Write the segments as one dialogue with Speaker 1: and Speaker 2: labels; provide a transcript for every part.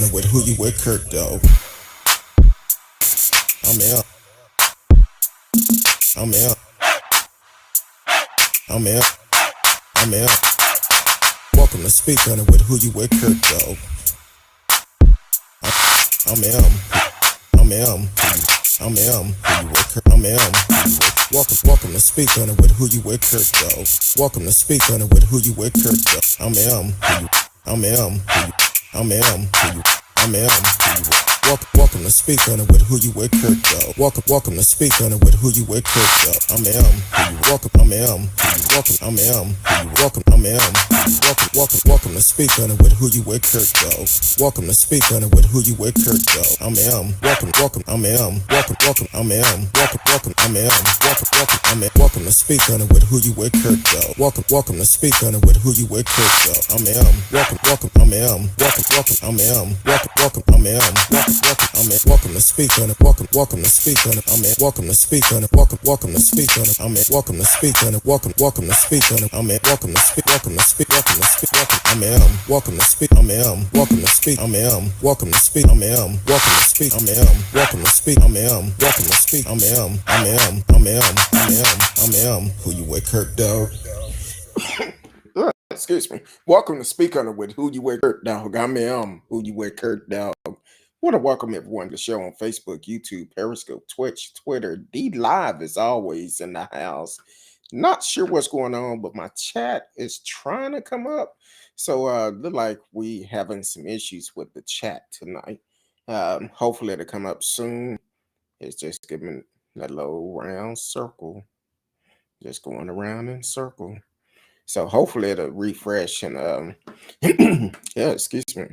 Speaker 1: with who you with, Curtdog. I'm out. I'm out. I'm out. I'm out. Welcome to Speak on it with who you with, Curtdog. I'm out. I'm out. I'm out. Who you with, Kurt? I'm out. Welcome to Speak on it with who you with, Curtdog. Welcome to Speak on it with who you with, Curtdog. I'm out. I'm out. I'm out. I'm out. Welcome to Speak on it with who you with, Curtdog. Welcome to Speak on it with who you with, Curtdog. I'm welcome. I'm welcome. I'm welcome. I'm welcome to Speak on it with who you with, Curtdog. Welcome to Speak on it with who you with, Curtdog. I'm welcome. I'm welcome. I'm welcome. I'm welcome to Speak on it with who you with, Curtdog. Welcome to Speak on it with who you with, Curtdog. I'm welcome. I'm welcome. I'm welcome. I'm welcome to Speak on it. Welcome to Speak on it. I'm welcome to Speak on it. Welcome to Speak on it. I'm welcome to Speak on it. Welcome to Speak on it. I'm welcome to Speak. Welcome to Speak. I'm welcome to Speak. I'm welcome to Speak. I'm welcome to Speak. I'm welcome to Speak. I'm welcome to Speak. I'm welcome to Speak. I'm who you with, Curtdog? Excuse me. Welcome to Speak on it with who you with, Curtdog. I'm who you with, Curtdog. Want to welcome everyone to the show on Facebook, YouTube, Periscope, Twitch, Twitter. D Live is always in the house. Not sure what's going on, but my chat is trying to come up. So look like we having some issues with the chat tonight. Hopefully it'll come up soon. It's just giving that little round circle. Just going around in circle. So hopefully it'll refresh and yeah, excuse me,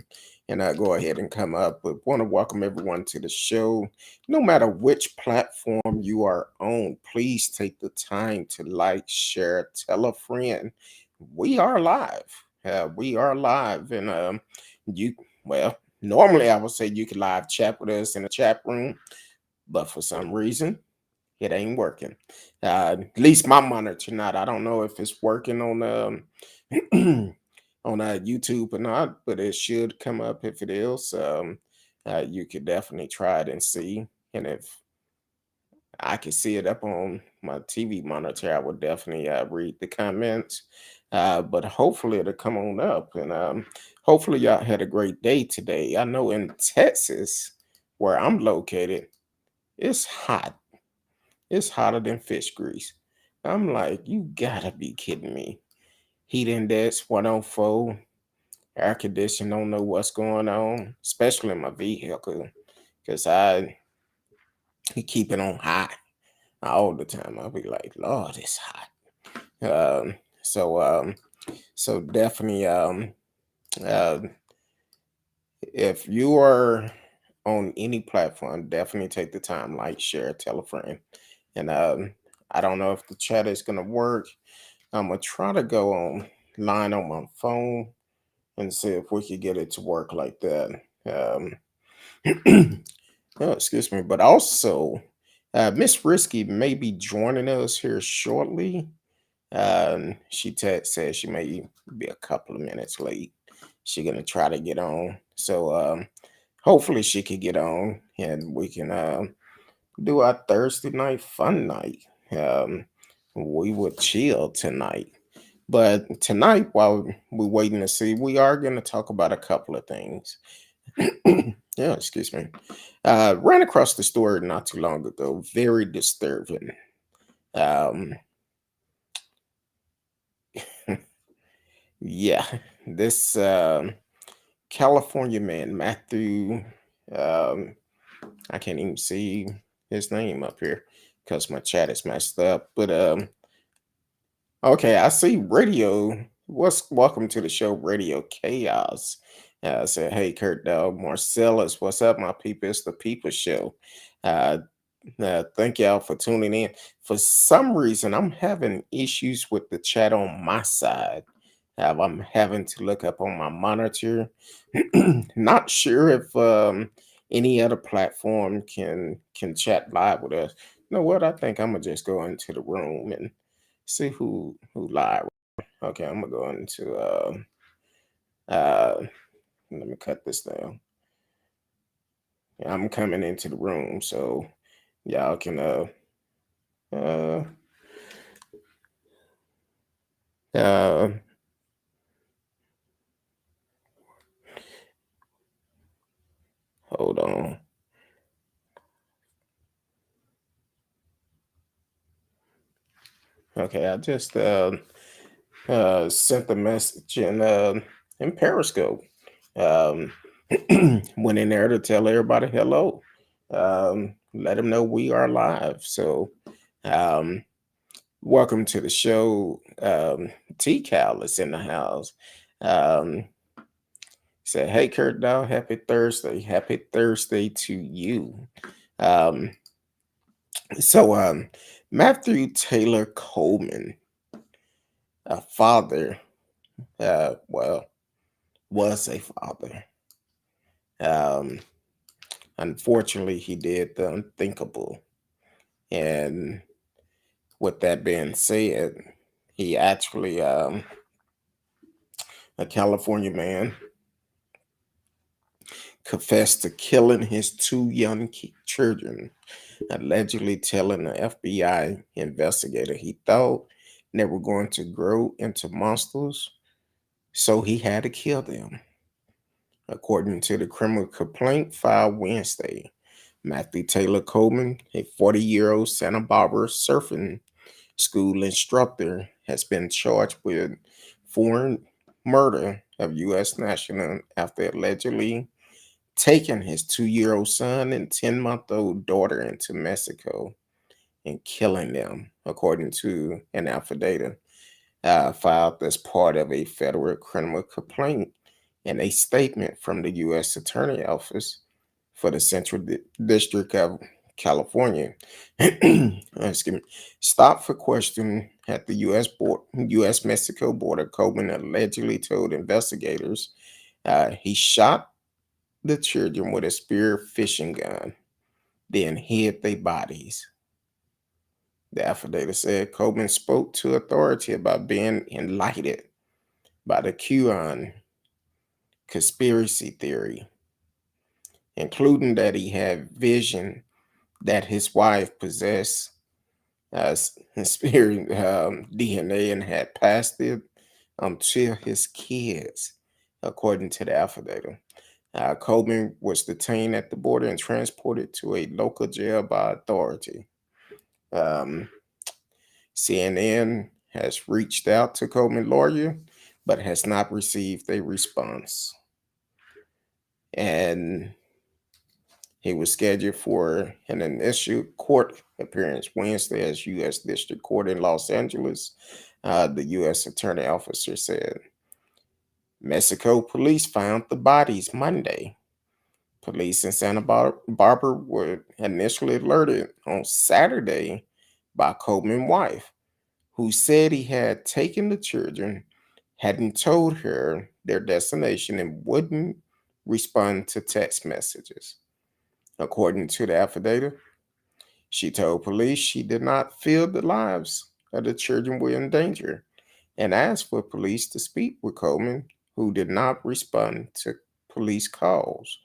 Speaker 1: and go ahead and come up. But want to welcome everyone to the show. No matter which platform you are on, please take the time to like, share, tell a friend. We are live. We are live, and you normally I would say you can live chat with us in the chat room, but for some reason it ain't working. At least my monitor not. I don't know if it's working on on YouTube or not, but it should come up if it is. You could definitely try it and see. And if I could see it up on my TV monitor, I would definitely read the comments. But hopefully it'll come on up. And hopefully y'all had a great day today. I know in Texas, where I'm located, it's hot. It's hotter than fish grease. I'm like, you gotta be kidding me. Heat index 104, air conditioning, don't know what's going on, especially in my vehicle, because I keep it on high all the time. I'll be like, Lord, it's hot. Um, so so definitely uh, if you are on any platform, definitely take the time, like, share, tell a friend. And I don't know if the chat is gonna work. I'm gonna try to go online on my phone and see if we could get it to work like that. Oh, excuse me, but also Miss Rskee may be joining us here shortly. She says she may be a couple of minutes late. She's gonna try to get on, so hopefully she can get on and we can do our Thursday night fun night. We would chill tonight. But tonight, while we're waiting to see, we are going to talk about a couple of things. Yeah, excuse me. Ran across the story not too long ago. Very disturbing. Um, yeah, this California man, Matthew, um, I can't even see his name up here because my chat is messed up. But okay, I see radio. Welcome to the show, Radio Chaos. I said, hey, Curtdog, Marcellus, what's up, my people? It's the People Show. Uh, thank y'all for tuning in. For some reason, I'm having issues with the chat on my side. I'm having to look up on my monitor. Not sure if any other platform can chat live with us. You know what? I think I'm gonna just go into the room and see who live. Okay, I'm gonna go into uh let me cut this down. I'm coming into the room, so y'all can uh uh hold on. Okay, I just sent the message in Periscope. Um, went in there to tell everybody hello. Let them know we are live. So, um, welcome to the show. T Cal is in the house. Um, said, "Hey, Curtdog, happy Thursday. Happy Thursday to you." Um, so, Matthew Taylor Coleman, a father, well, was a father. Um, Unfortunately, he did the unthinkable. And with that being said, he actually, a California man, confessed to killing his two young children, allegedly telling the FBI investigator he thought they were going to grow into monsters, so he had to kill them. According to the criminal complaint filed Wednesday, Matthew Taylor Coleman, a 40-year-old Santa Barbara surfing school instructor, has been charged with foreign murder of U.S. national after allegedly taking his 2-year-old son and 10-month-old daughter into Mexico and killing them, according to an affidavit filed as part of a federal criminal complaint and a statement from the U.S. Attorney Office for the Central District of California. Excuse me. Stopped for question at the U.S. Mexico border. Coleman allegedly told investigators he shot the children with a spear fishing gun, then hid their bodies. The affidavit said Coleman spoke to authority about being enlightened by the QAnon conspiracy theory, including that he had vision that his wife possessed spirit DNA and had passed it to his kids, according to the affidavit. Coleman was detained at the border and transported to a local jail by authority. Um, CNN has reached out to Coleman's lawyer, but has not received a response. And he was scheduled for an initial court appearance Wednesday as U.S. District Court in Los Angeles. The U.S. Attorney Officer said Mexico police found the bodies Monday. Police in Santa Barbara were initially alerted on Saturday by Coleman's wife, who said he had taken the children, hadn't told her their destination, and wouldn't respond to text messages. According to the affidavit, she told police she did not feel the lives of the children were in danger and asked for police to speak with Coleman, who did not respond to police calls.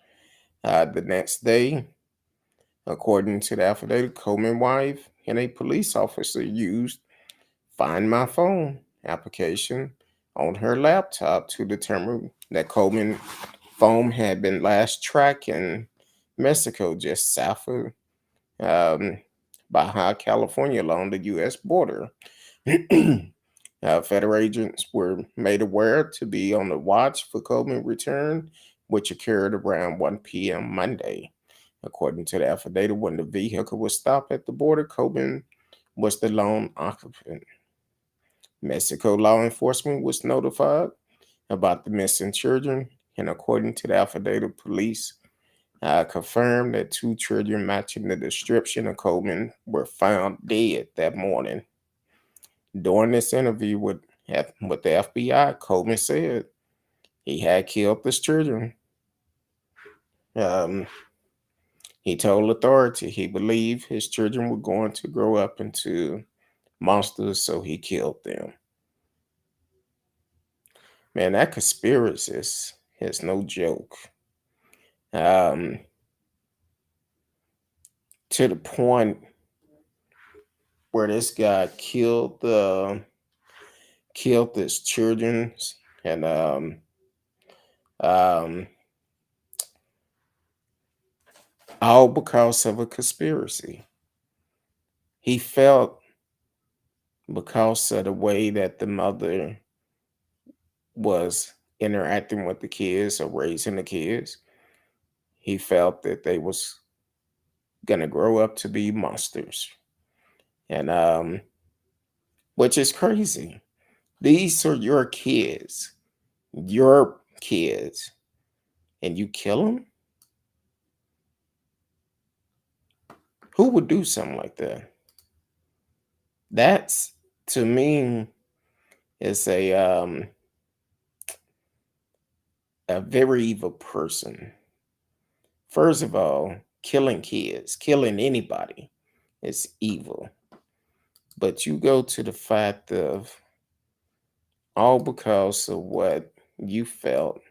Speaker 1: The next day, according to the affidavit, Coleman's wife and a police officer used Find My Phone application on her laptop to determine that Coleman's phone had been last tracked in Mexico, just south of um, Baja California along the U.S. border. Federal agents were made aware to be on the watch for Coleman's return, which occurred around 1 p.m. Monday. According to the affidavit, when the vehicle was stopped at the border, Coleman was the lone occupant. Mexico law enforcement was notified about the missing children, and according to the affidavit, police confirmed that two children matching the description of Coleman were found dead that morning. During this interview with the FBI, Coleman said he had killed his children. Um, he told authority he believed his children were going to grow up into monsters, so he killed them. Man, that conspiracy is no joke. Um,
Speaker 2: to the point where this guy killed his children, and um, all because of a conspiracy. He felt because of the way that the mother was interacting with the kids or raising the kids, he felt that they was gonna grow up to be monsters, and which is crazy. These are your kids, and you kill them. Who would do something like that? That's, to me, is a very evil person. First of all, killing kids, killing anybody is evil. But you go to the fact of all because of what you felt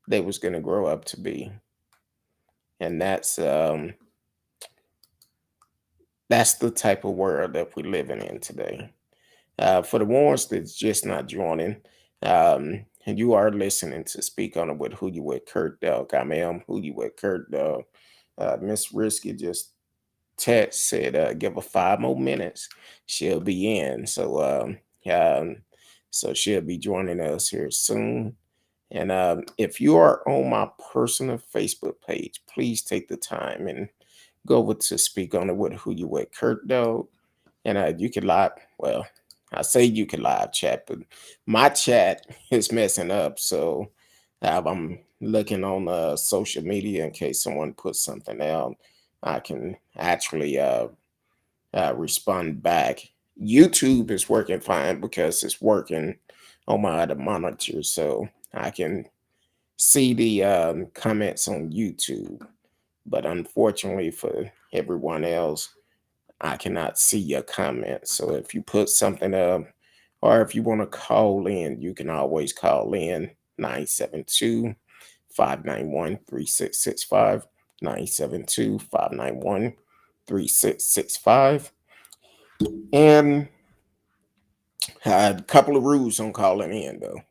Speaker 2: they was going to grow up to be, and that's the type of world that we're living in today. For the ones that's just not joining, and you are listening to Speak On It with Who You With Curtdog. I am Who You With Curtdog. Miss Rskee just text said, give her 5 more minutes, she'll be in. So she'll be joining us here soon. And if you are on my personal Facebook page, please take the time and go over to Speak On It with Who You With Curtdog. And you can live, well, I say you can live chat, but my chat is messing up. So I'm looking on social media in case someone puts something out. I can actually respond back. YouTube is working fine because it's working on my other monitor, so I can see the comments on YouTube. But unfortunately for everyone else, I cannot see your comments. So if you put something up, or if you want to call in, you can always call in 972 591 3665. 972 591 3665. And a couple of rules on calling in, though.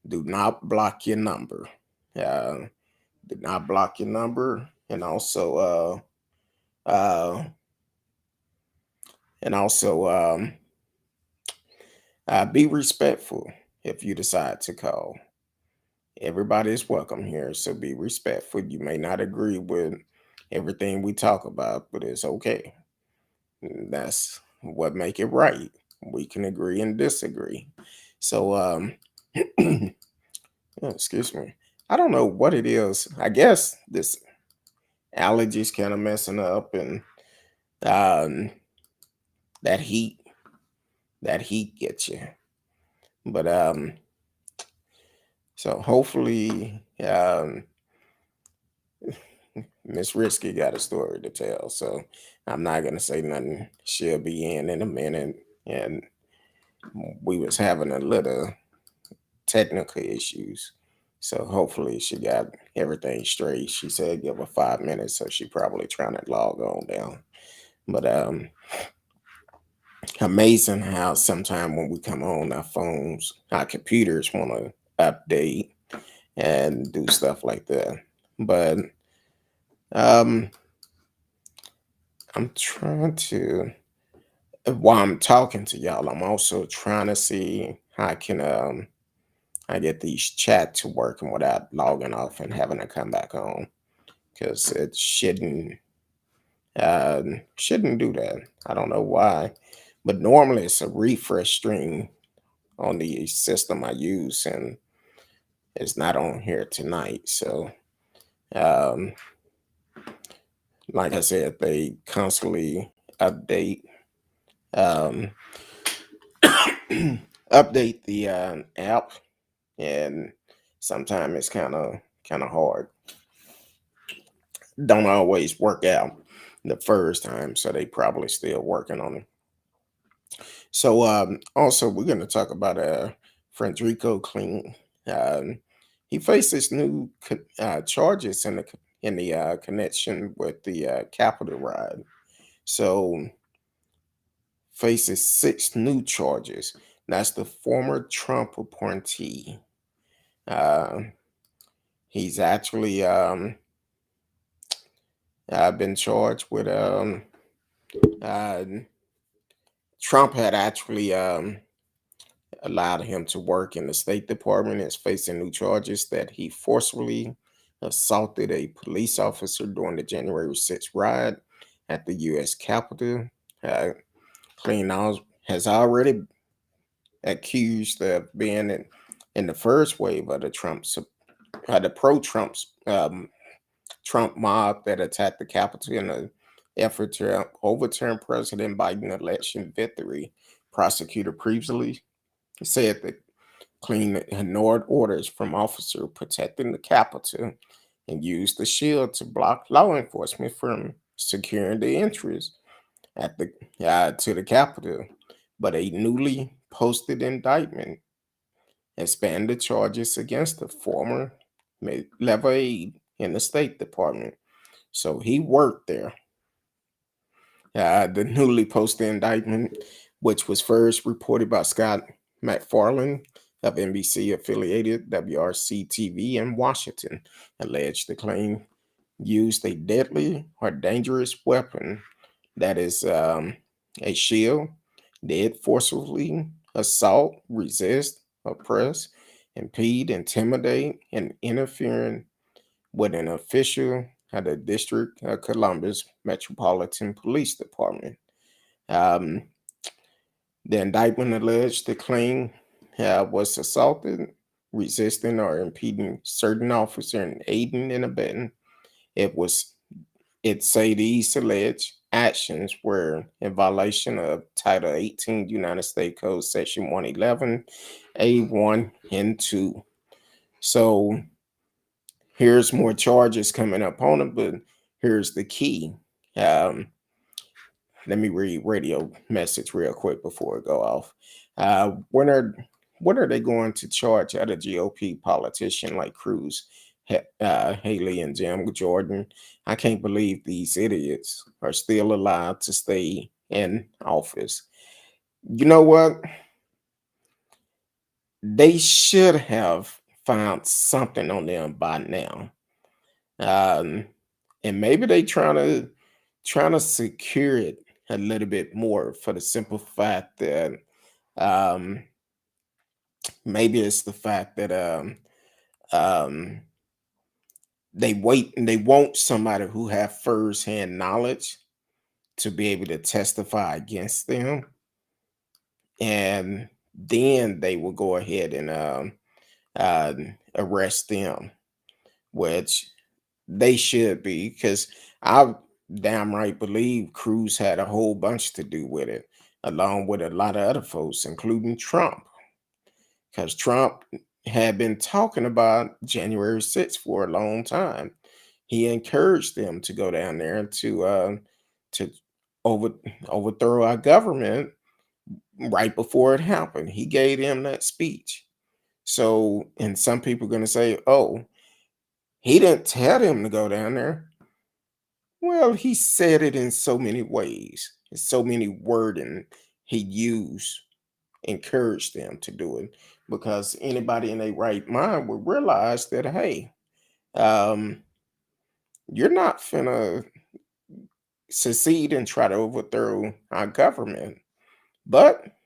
Speaker 2: Do not block your number. Uh, do not block your number, and uh, also be respectful if you decide to call. Everybody is welcome here, so be respectful. You may not agree with everything we talk about, but it's okay. That's what make it right. We can agree and disagree. So, oh, excuse me. I don't know what it is. I guess this allergies kind of messing up, and um, that heat, that heat gets you. But so hopefully, Miss Rskee got a story to tell. So I'm not gonna say nothing. She'll be in a minute, and we was having a little technical issues. So hopefully she got everything straight. She said give her 5 minutes, so she probably trying to log on down. But amazing how sometimes when we come on our phones, our computers want to update and do stuff like that. But um, I'm trying to, while I'm talking to y'all, I'm also trying to see how I get these chat to working without logging off and having to come back on, because it shouldn't do that. I don't know why, but normally it's a refresh string on the system I use, and it's not on here tonight. So, um, like I said, they constantly update um, update the app, and sometimes it's kind of hard. Don't always work out the first time, so they probably still working on it. So also we're going to talk about Frederico Clean. Um, he faces new charges in the in the connection with the Capitol riot. So faces 6 new charges. That's the former Trump appointee. Uh, he's actually been charged with uh, Trump had actually allowed him to work in the State Department. Is facing new charges that he forcefully assaulted a police officer during the January 6th riot at the U.S. Capitol. Uh, Clean House has already accused of being in the first wave of the pro-Trump's Trump mob that attacked the Capitol in an effort to overturn President Biden's election victory. Prosecutor previously said that Clean ignored orders from officers protecting the Capitol and used the shield to block law enforcement from securing the entrance at the to the Capitol. But a newly posted indictment expanded charges against the former level aide in the State Department. So he worked there. The newly posted indictment, which was first reported by Scott McFarlane of NBC affiliated WRC TV in Washington, alleged the claim used a deadly or dangerous weapon that is a shield, did forcibly assault, resist, oppress, impede, intimidate, and interfere with an official at the District of Columbus Metropolitan Police Department. Um, the indictment alleged the claim was assaulted, resisting, or impeding certain officer and aiding and abetting. It was it say these alleged actions were in violation of Title 18 United States Code Section 111 A1 and 2. So here's more charges coming up on it, but here's the key. Um, Let me read radio message real quick before I go off. When are they going to charge other GOP politician like Cruz, Haley, and Jim Jordan? I can't believe these idiots are still allowed to stay in office. You know what? They should have found something on them by now. Um, and maybe they trying to secure it a little bit more for the simple fact that um, maybe it's the fact that um, they wait and they want somebody who have firsthand knowledge to be able to testify against them, and then they will go ahead and uh, arrest them, which they should be, because I damn right believe Cruz had a whole bunch to do with it, along with a lot of other folks, including Trump, because Trump had been talking about January 6th for a long time. He encouraged them to go down there to over, overthrow our government right before it happened. He gave them that speech. So, and some people are going to say, oh, he didn't tell them to go down there. Well, he said it in so many ways, in so many wording he used, encouraged them to do it, because anybody in their right mind would realize that, hey, um, you're not finna secede and try to overthrow our government. But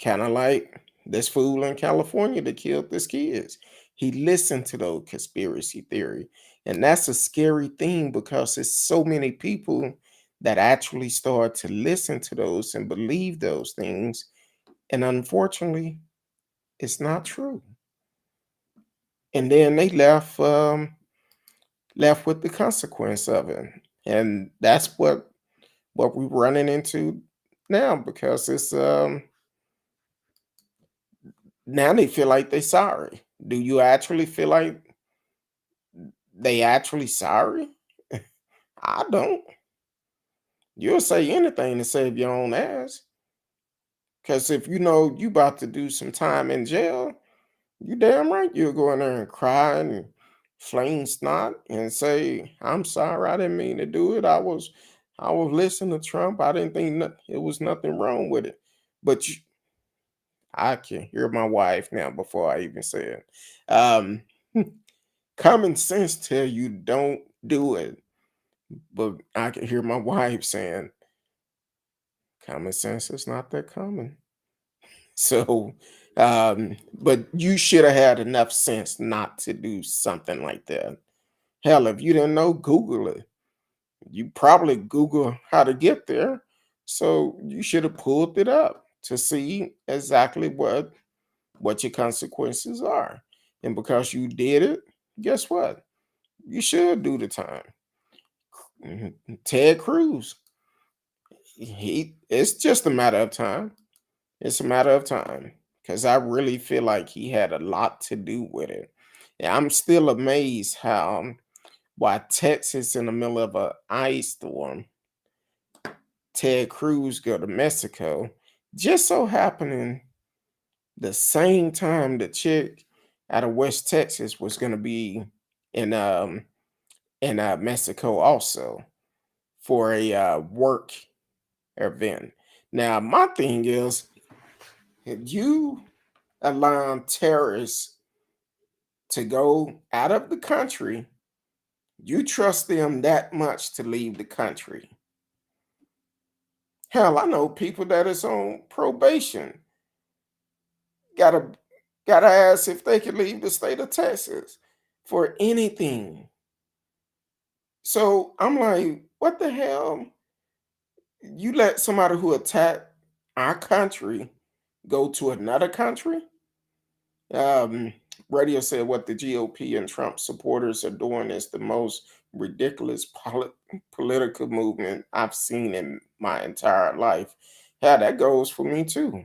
Speaker 2: kind of like this fool in California that killed his kids. He listened to those conspiracy theory. And that's a scary thing, because there's so many people that actually start to listen to those and believe those things. And unfortunately, it's not true. And then they left with the consequence of it. And that's what we're running into now, because it's now they feel like they're sorry. Do you actually feel like they actually sorry? I don't. You'll say anything to save your own ass. Cause if you know you about to do some time in jail, you damn right you'll go in there and cry and flame snot and say, "I'm sorry, I didn't mean to do it. I was listening to Trump. I didn't think it was nothing wrong with it." But I can hear my wife now before I even say it. Um, Common sense tell you don't do it, but I can hear my wife saying, "Common sense is not that common." So, but you should have had enough sense not to do something like that. Hell, if you didn't know, Google it. You probably Google how to get there. So you should have pulled it up to see exactly what your consequences are. And because you did it, guess what? You should do the time. Ted Cruz, it's just a matter of time. It's a matter of time because I really feel like he had a lot to do with it. And I'm still amazed how why Texas in the middle of a ice storm, Ted Cruz go to Mexico, just so happening the same time the chick out of West Texas was gonna be in Mexico also for a work event. Now my thing is, if you allow terrorists to go out of the country, you trust them that much to leave the country. Hell, I know people that is on probation. Gotta gotta ask if they can leave the state of Texas for anything. So I'm like, what the hell? You let somebody who attacked our country go to another country? Um, Radio said what the GOP and Trump supporters are doing is the most ridiculous political movement I've seen in my entire life. Yeah, that goes for me too.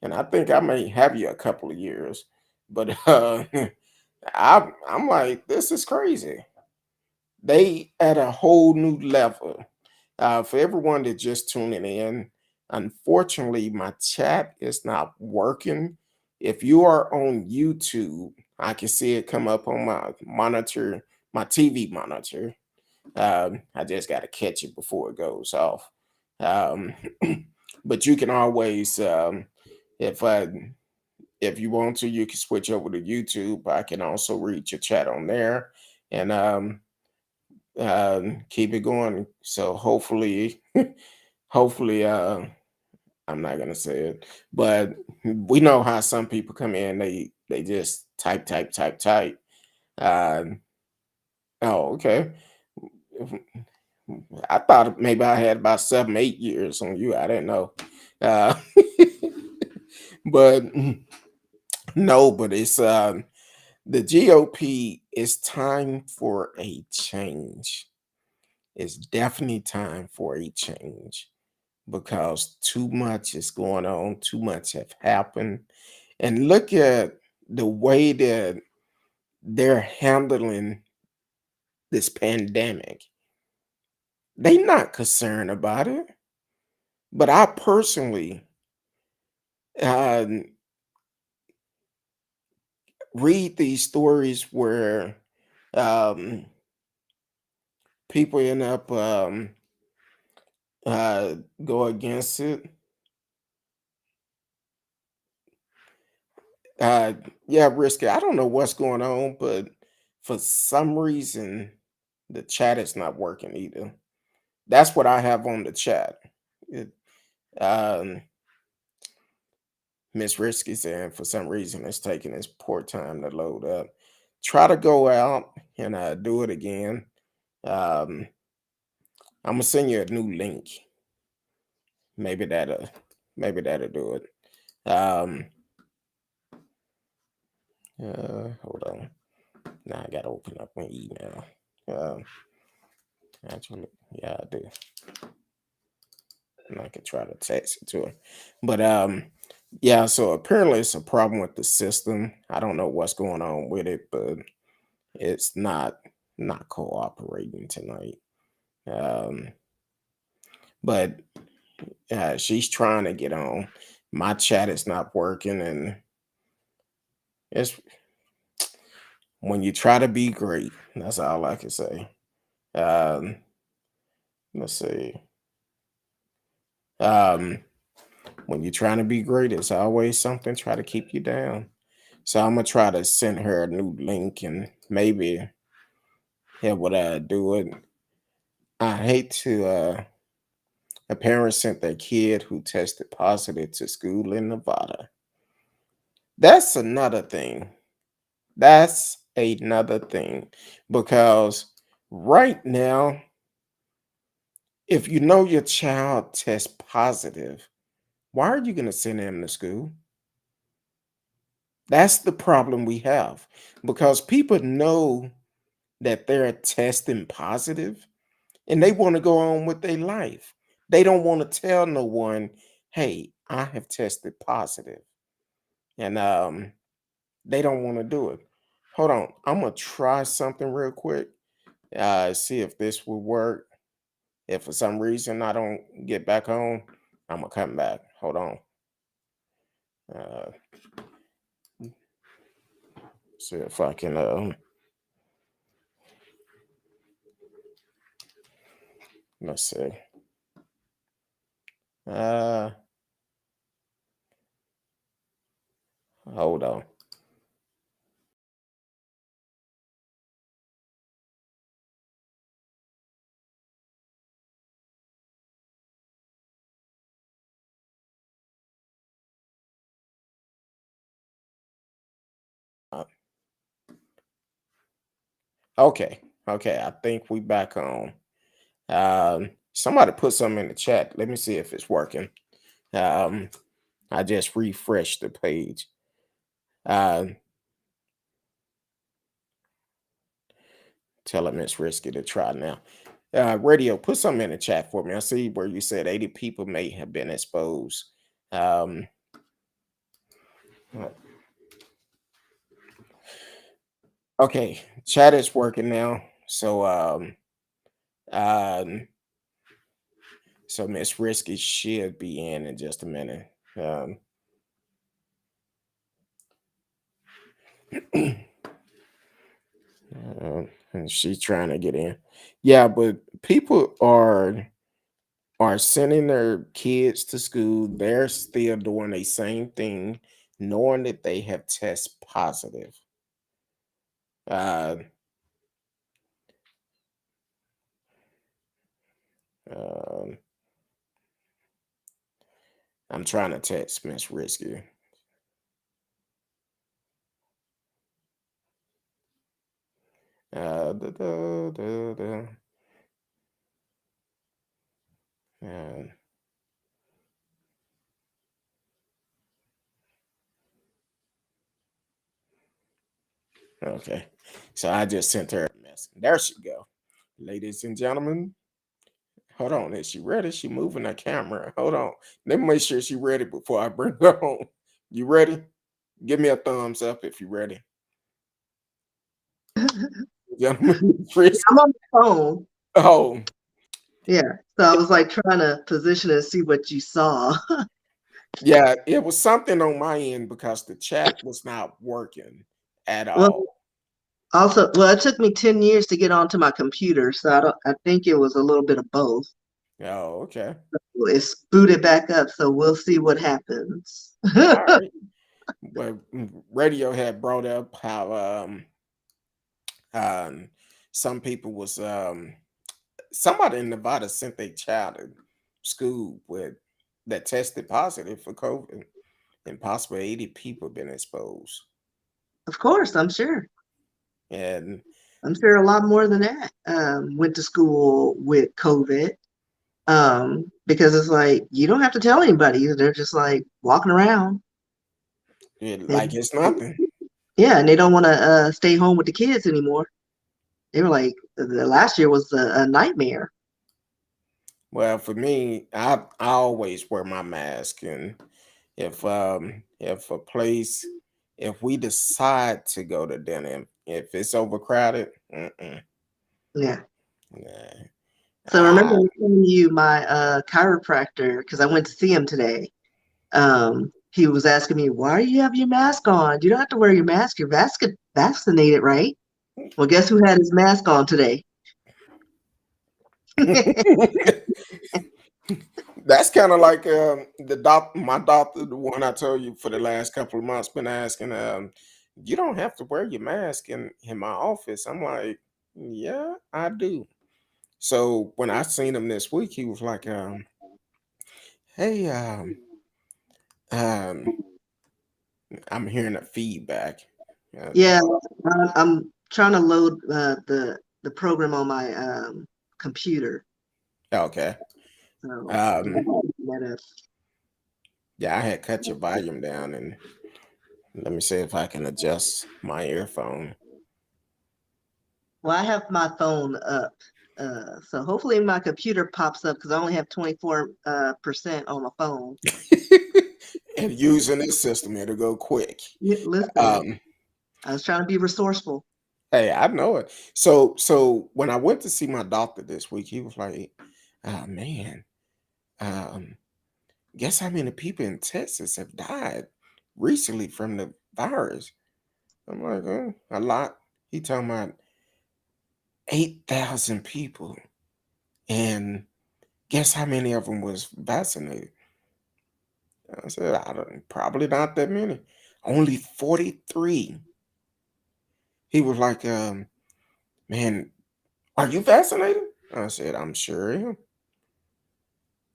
Speaker 2: And I think I may have you a couple of years, but I'm like, this is crazy. They at a whole new level. For everyone that just tuning in, unfortunately, my chat is not working. If you are on YouTube, I can see it come up on my monitor, my TV monitor. I just got to catch it before it goes off. Um, but you can always, if if you want to, you can switch over to YouTube. I can also read your chat on there, and keep it going. So hopefully, hopefully, I'm not gonna say it, but we know how some people come in. They just type, type, type, type. Uh, oh, okay. I thought maybe I had about 7, 8 years on you. I didn't know. Uh, but no, but it's the GOP. It's time for a change. It's definitely time for a change because too much is going on, too much have happened. And look at the way that they're handling this pandemic. They not concerned about it. But I personally uh, read these stories where um, people end up go against it. Uh, yeah, Risky. I don't know what's going on, but for some reason, the chat is not working either. That's what I have on the chat. It, um, Miss Risky saying for some reason it's taking its poor time to load up. Try to go out and do it again. Um, I'm gonna send you a new link. Maybe that'll do it. Um, Hold on. Now I gotta open up my email. Um, Actually, yeah, I do. And I could try to text it to her. But yeah, so apparently it's a problem with the system. I don't know what's going on with it, but it's not cooperating tonight. Um, but she's trying to get on. My chat is not working, and it's when you try to be great, that's all I can say. Um, let's see. Um, when you're trying to be great, it's always something try to keep you down. So I'm gonna try to send her a new link and maybe it would do it. I hate to a parent sent their kid who tested positive to school in Nevada. That's another thing. That's another thing. Because right now, if you know your child tests positive, why are you gonna send them to school? That's the problem we have. Because people know that they're testing positive and they want to go on with their life. They don't want to tell no one, hey, I have tested positive. And they don't want to do it. Hold on. I'm gonna try something real quick. See if this will work. If for some reason I don't get back on, I'm gonna come back. Hold on. Uh see if I can let's see. Uh hold on. Uh, okay. Okay, I think we back on. Somebody put something in the chat. Let me see if it's working. Um, I just refreshed the page. Uh, Telling Miss Risky to try now. Radio, put something in the chat for me. I see where you said 80 people may have been exposed. Um, uh, okay, chat is working now. Um, so Miss Risky should be in just a minute. And she's trying to get in. Yeah, but people are sending their kids to school. They're still doing the same thing, knowing that they have test positive. Uh, um, I'm trying to text Miss Risky. Da, da, da, da. Uh, okay, so I just sent her a message. There she go, ladies and gentlemen. Hold on, is she ready? She moving the camera. Hold on, let me make sure she ready before I bring her home. You ready? Give me a thumbs up if you're ready. Gentlemen, Risky.
Speaker 3: I'm on the phone.
Speaker 2: Oh,
Speaker 3: Yeah. So I was like trying to position and see what you saw.
Speaker 2: yeah, it was something on my end because the chat was not working at
Speaker 3: Well,
Speaker 2: all.
Speaker 3: it took me 10 years to get onto my computer, so I think it was a little bit of both.
Speaker 2: Oh, okay.
Speaker 3: It's booted back up, so we'll see what happens.
Speaker 2: All right. Well, radio had brought up how um some people was somebody in Nevada sent their child to school with that tested positive for COVID and possibly 80 people been exposed.
Speaker 3: Of course, I'm sure.
Speaker 2: And
Speaker 3: I'm sure a lot more than that went to school with COVID. Because it's like you don't have to tell anybody. They're just like walking around.
Speaker 2: like
Speaker 3: And
Speaker 2: it's nothing.
Speaker 3: yeah, and they don't want to stay home with the kids anymore. They were like, the last year was a nightmare.
Speaker 2: Well, for me, I always wear my mask, and if a place if we decide to go to dinner, if it's overcrowded,
Speaker 3: Yeah.
Speaker 2: nah.
Speaker 3: So remember
Speaker 2: I,
Speaker 3: I was telling you my chiropractor, because I went to see him today. he was asking me, "Why do you have your mask on? You don't have to wear your mask. You're vaccinated, right?" Well, guess who had his mask on today?
Speaker 2: That's kind of like my doctor, the one I told you for the last couple of months, been asking, you don't have to wear your mask in my office. I'm like, yeah, I do. So when I seen him this week, he was like, hey, um, I'm hearing a feedback.
Speaker 3: Yeah, I'm trying to load the program on my computer.
Speaker 2: Okay.
Speaker 3: So
Speaker 2: Um,
Speaker 3: that up.
Speaker 2: yeah, I had cut your volume down, and let me see if I can adjust my earphone.
Speaker 3: Well, I have my phone up, so hopefully my computer pops up because I only have 24% on my phone.
Speaker 2: And using this system, it'll go quick.
Speaker 3: Listen,
Speaker 2: Um,
Speaker 3: I was trying to be resourceful.
Speaker 2: hey, I know it. So when I went to see my doctor this week, he was like, man, um, guess how many people in Texas have died recently from the virus? I'm like, a lot. He talking about 8,000 people. And guess how many of them was vaccinated? I said, I don't, probably not that many. Only 43. He was like, man, are you vaccinated? I said, I'm sure I am.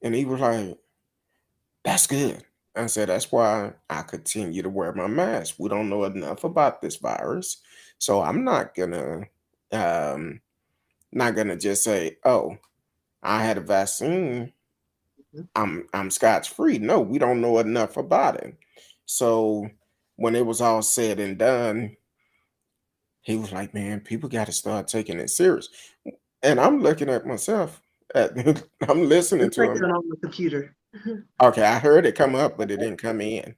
Speaker 2: And he was like, that's good. I said, that's why I continue to wear my mask. We don't know enough about this virus. So I'm um not gonna just say, oh, I had a vaccine. I'm scotch free. No, we don't know enough about it. So when it was all said and done, he was like, man, people got to start taking it serious. And I'm looking at myself. I'm listening
Speaker 3: It's
Speaker 2: to
Speaker 3: like
Speaker 2: him.
Speaker 3: that on the computer.
Speaker 2: Okay, I heard it come up, but it didn't come in.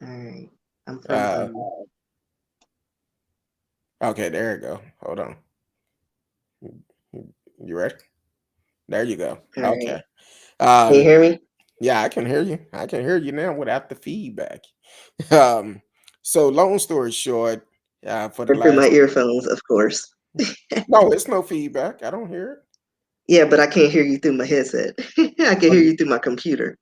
Speaker 3: All right, I'm
Speaker 2: Uh,
Speaker 3: finna.
Speaker 2: okay, there you go. Hold on. You ready? There you go.
Speaker 3: All right,
Speaker 2: Okay.
Speaker 3: can you
Speaker 2: Um,
Speaker 3: hear me?
Speaker 2: yeah, I can hear you. I can hear you now without the feedback. Um, so long story short, for the
Speaker 3: And through my
Speaker 2: last
Speaker 3: earphones, of course.
Speaker 2: no, it's no feedback. I don't hear it.
Speaker 3: Yeah, but I can't hear you through my headset. I can hear you through my computer.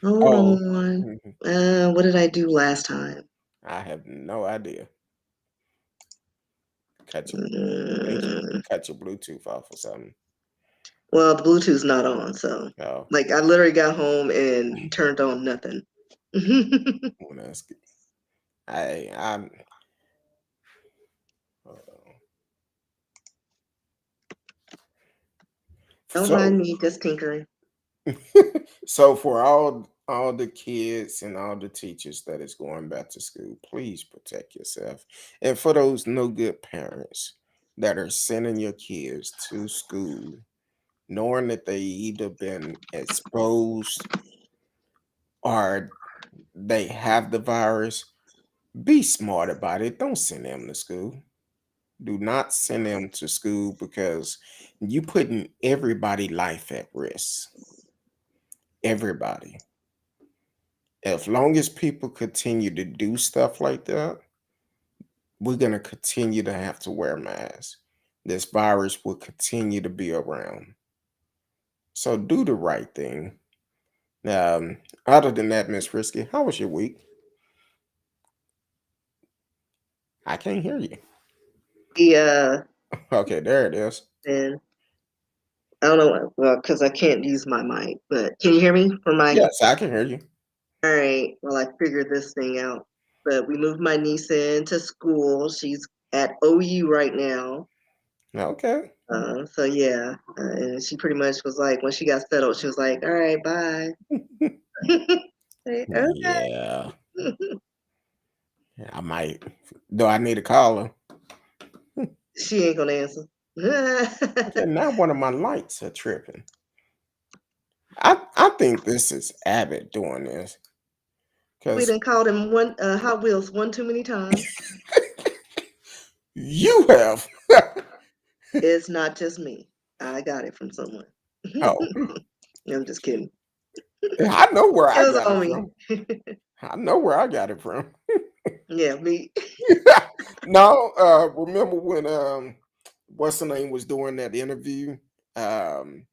Speaker 3: Hold
Speaker 2: Oh,
Speaker 3: on.
Speaker 2: mhm.
Speaker 3: What did I do last time?
Speaker 2: I have no idea. Cut your, I think you
Speaker 3: Mm,
Speaker 2: cut your Bluetooth off or something.
Speaker 3: well, the Bluetooth's not on, so
Speaker 2: Oh,
Speaker 3: like I literally got home and turned on nothing.
Speaker 2: well, that's good. I'm. Hold
Speaker 3: Don't
Speaker 2: So,
Speaker 3: mind me, just tinkering.
Speaker 2: so for all the kids and all the teachers that is going back to school, please protect yourself. And for those no good parents that are sending your kids to school, knowing that they either been exposed or they have the virus, be smart about it. Don't send them to school. Do not send them to school because you putting everybody life at risk. Everybody. As long as people continue to do stuff like that, we're gonna continue to have to wear masks. This virus will continue to be around. So do the right thing. Other than that, Miss Rskee, how was your week? I can't hear you.
Speaker 3: Yeah,
Speaker 2: Okay, there it is.
Speaker 3: and I don't know, well, because I can't use my mic, but can you hear me from my?
Speaker 2: Yes, I can hear you.
Speaker 3: All right, well, I figured this thing out. But we moved my niece into school. She's at OU right now.
Speaker 2: Okay.
Speaker 3: So yeah, and she pretty much was like, when she got settled, she was like, "All right, bye." Say, okay.
Speaker 2: Yeah, I might. Do I need to call her?
Speaker 3: She ain't gonna answer.
Speaker 2: Okay, now one of my lights are tripping. I think this is Abbott doing this
Speaker 3: We
Speaker 2: because
Speaker 3: done called him one Hot Wheels one too many times.
Speaker 2: you have.
Speaker 3: It's not just me. I got it from someone.
Speaker 2: Oh,
Speaker 3: I'm just kidding.
Speaker 2: I know where
Speaker 3: It
Speaker 2: I
Speaker 3: was
Speaker 2: got it
Speaker 3: on me.
Speaker 2: from. I know where I got it from.
Speaker 3: Yeah, me.
Speaker 2: No, remember when what's the name was doing that interview? Um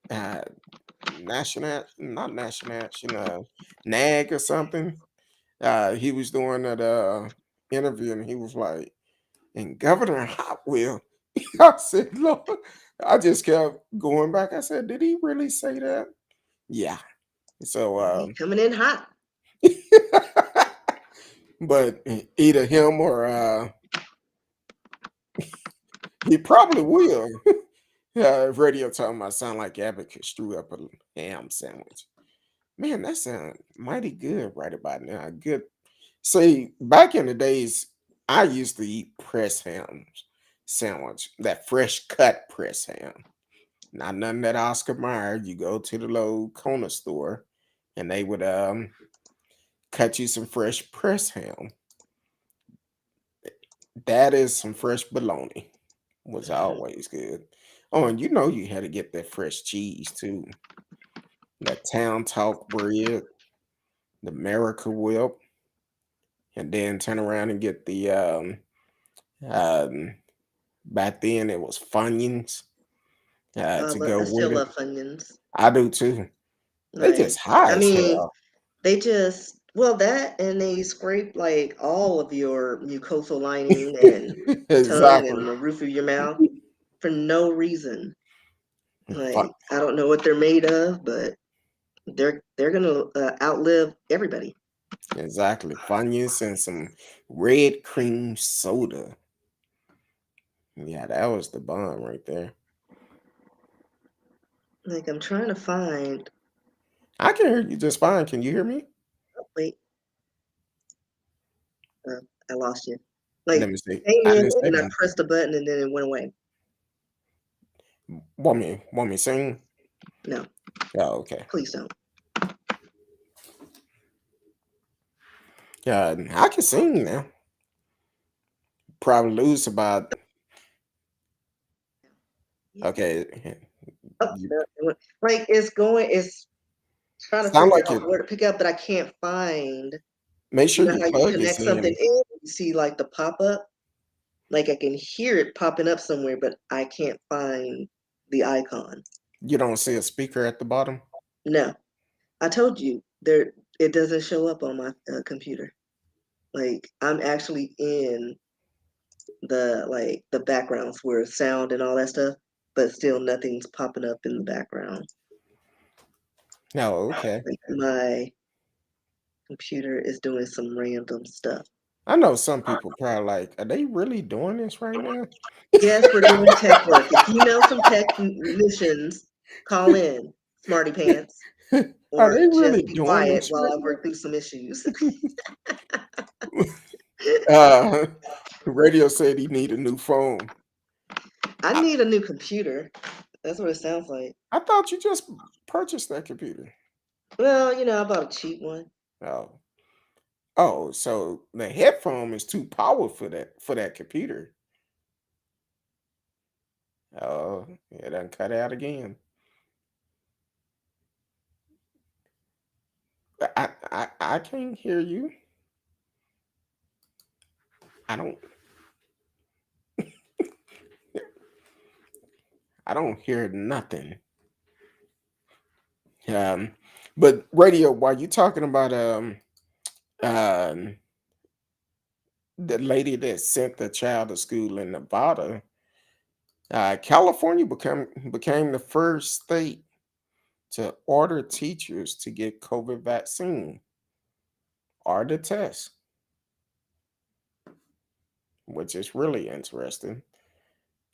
Speaker 2: uh National not National Action, NAG or something. He was doing that interview and he was like, and Governor Hot Wheel. I said, Lord, I just kept going back. I said, did he really say that? Yeah. So
Speaker 3: He coming in hot.
Speaker 2: but either him or he probably will. Radio talking about sound like Abacus threw up a ham sandwich. Man, that sounds mighty good right about now. Good. See, back in the days, I used to eat press ham sandwich, that fresh cut press ham. Not none that Oscar Mayer. You go to the low corner store and they would cut you some fresh press ham. That is some fresh bologna. Was always good. Oh, and you know you had to get that fresh cheese too. That town talk bread, the America whip, and then turn around and get the um back then it was Funyuns to
Speaker 3: But
Speaker 2: go
Speaker 3: I
Speaker 2: with
Speaker 3: still
Speaker 2: it.
Speaker 3: love Funyuns.
Speaker 2: I do too. They
Speaker 3: Like,
Speaker 2: just high
Speaker 3: I
Speaker 2: as
Speaker 3: mean,
Speaker 2: hell.
Speaker 3: they just well that and they scrape like all of your mucosal lining and tongue
Speaker 2: Exactly.
Speaker 3: and the roof of your mouth for no reason.
Speaker 2: Fu-
Speaker 3: Like, I don't know what they're made of, but they're gonna outlive everybody.
Speaker 2: Exactly. Funyuns and some red cream soda. Yeah, that was the bomb right there.
Speaker 3: Like, I'm trying to find.
Speaker 2: I can hear you just fine. Can you hear me?
Speaker 3: Oh, wait, uh, I lost you.
Speaker 2: Let
Speaker 3: Like,
Speaker 2: me see.
Speaker 3: came
Speaker 2: I
Speaker 3: in
Speaker 2: didn't say
Speaker 3: and I
Speaker 2: nothing.
Speaker 3: pressed the button and then it went away.
Speaker 2: Want me sing?
Speaker 3: No,
Speaker 2: Oh, okay.
Speaker 3: please don't.
Speaker 2: Yeah, I can sing now. Probably lose about
Speaker 3: Yeah.
Speaker 2: okay.
Speaker 3: Oh,
Speaker 2: You
Speaker 3: no, it went- like it's going. It's trying to
Speaker 2: sound
Speaker 3: figure
Speaker 2: like
Speaker 3: out
Speaker 2: it.
Speaker 3: where to pick up, but I can't find.
Speaker 2: Make
Speaker 3: You
Speaker 2: sure
Speaker 3: know
Speaker 2: your
Speaker 3: how you
Speaker 2: plug is
Speaker 3: connect something
Speaker 2: in.
Speaker 3: in, you see like the pop up. Like I can hear it popping up somewhere, but I can't find the icon.
Speaker 2: You don't see a speaker at the bottom.
Speaker 3: No, I told you there. It doesn't show up on my computer. Like I'm actually in the backgrounds where sound and all that stuff, but still nothing's popping up in the background.
Speaker 2: No, okay.
Speaker 3: Like my computer is doing some random stuff.
Speaker 2: I know some people probably like, are they really doing this right now?
Speaker 3: Yes, we're doing tech work. If you know some technicians, call in, smarty pants,
Speaker 2: Are
Speaker 3: or
Speaker 2: they really
Speaker 3: just be
Speaker 2: doing
Speaker 3: quiet
Speaker 2: this
Speaker 3: while
Speaker 2: right
Speaker 3: I work through some issues.
Speaker 2: now? uh, Radio said he need a new phone.
Speaker 3: I
Speaker 2: I,
Speaker 3: need a new computer. That's what it sounds like.
Speaker 2: I thought you just purchased that computer.
Speaker 3: Well, I bought a cheap one.
Speaker 2: Oh, oh, so the headphone is too powerful for that computer. Oh, it done cut out again. I can't hear you. I don't I don't hear nothing. Um, but radio, while you talking about um the lady that sent the child to school in Nevada, California became the first state to order teachers to get COVID vaccine or the test, which is really interesting.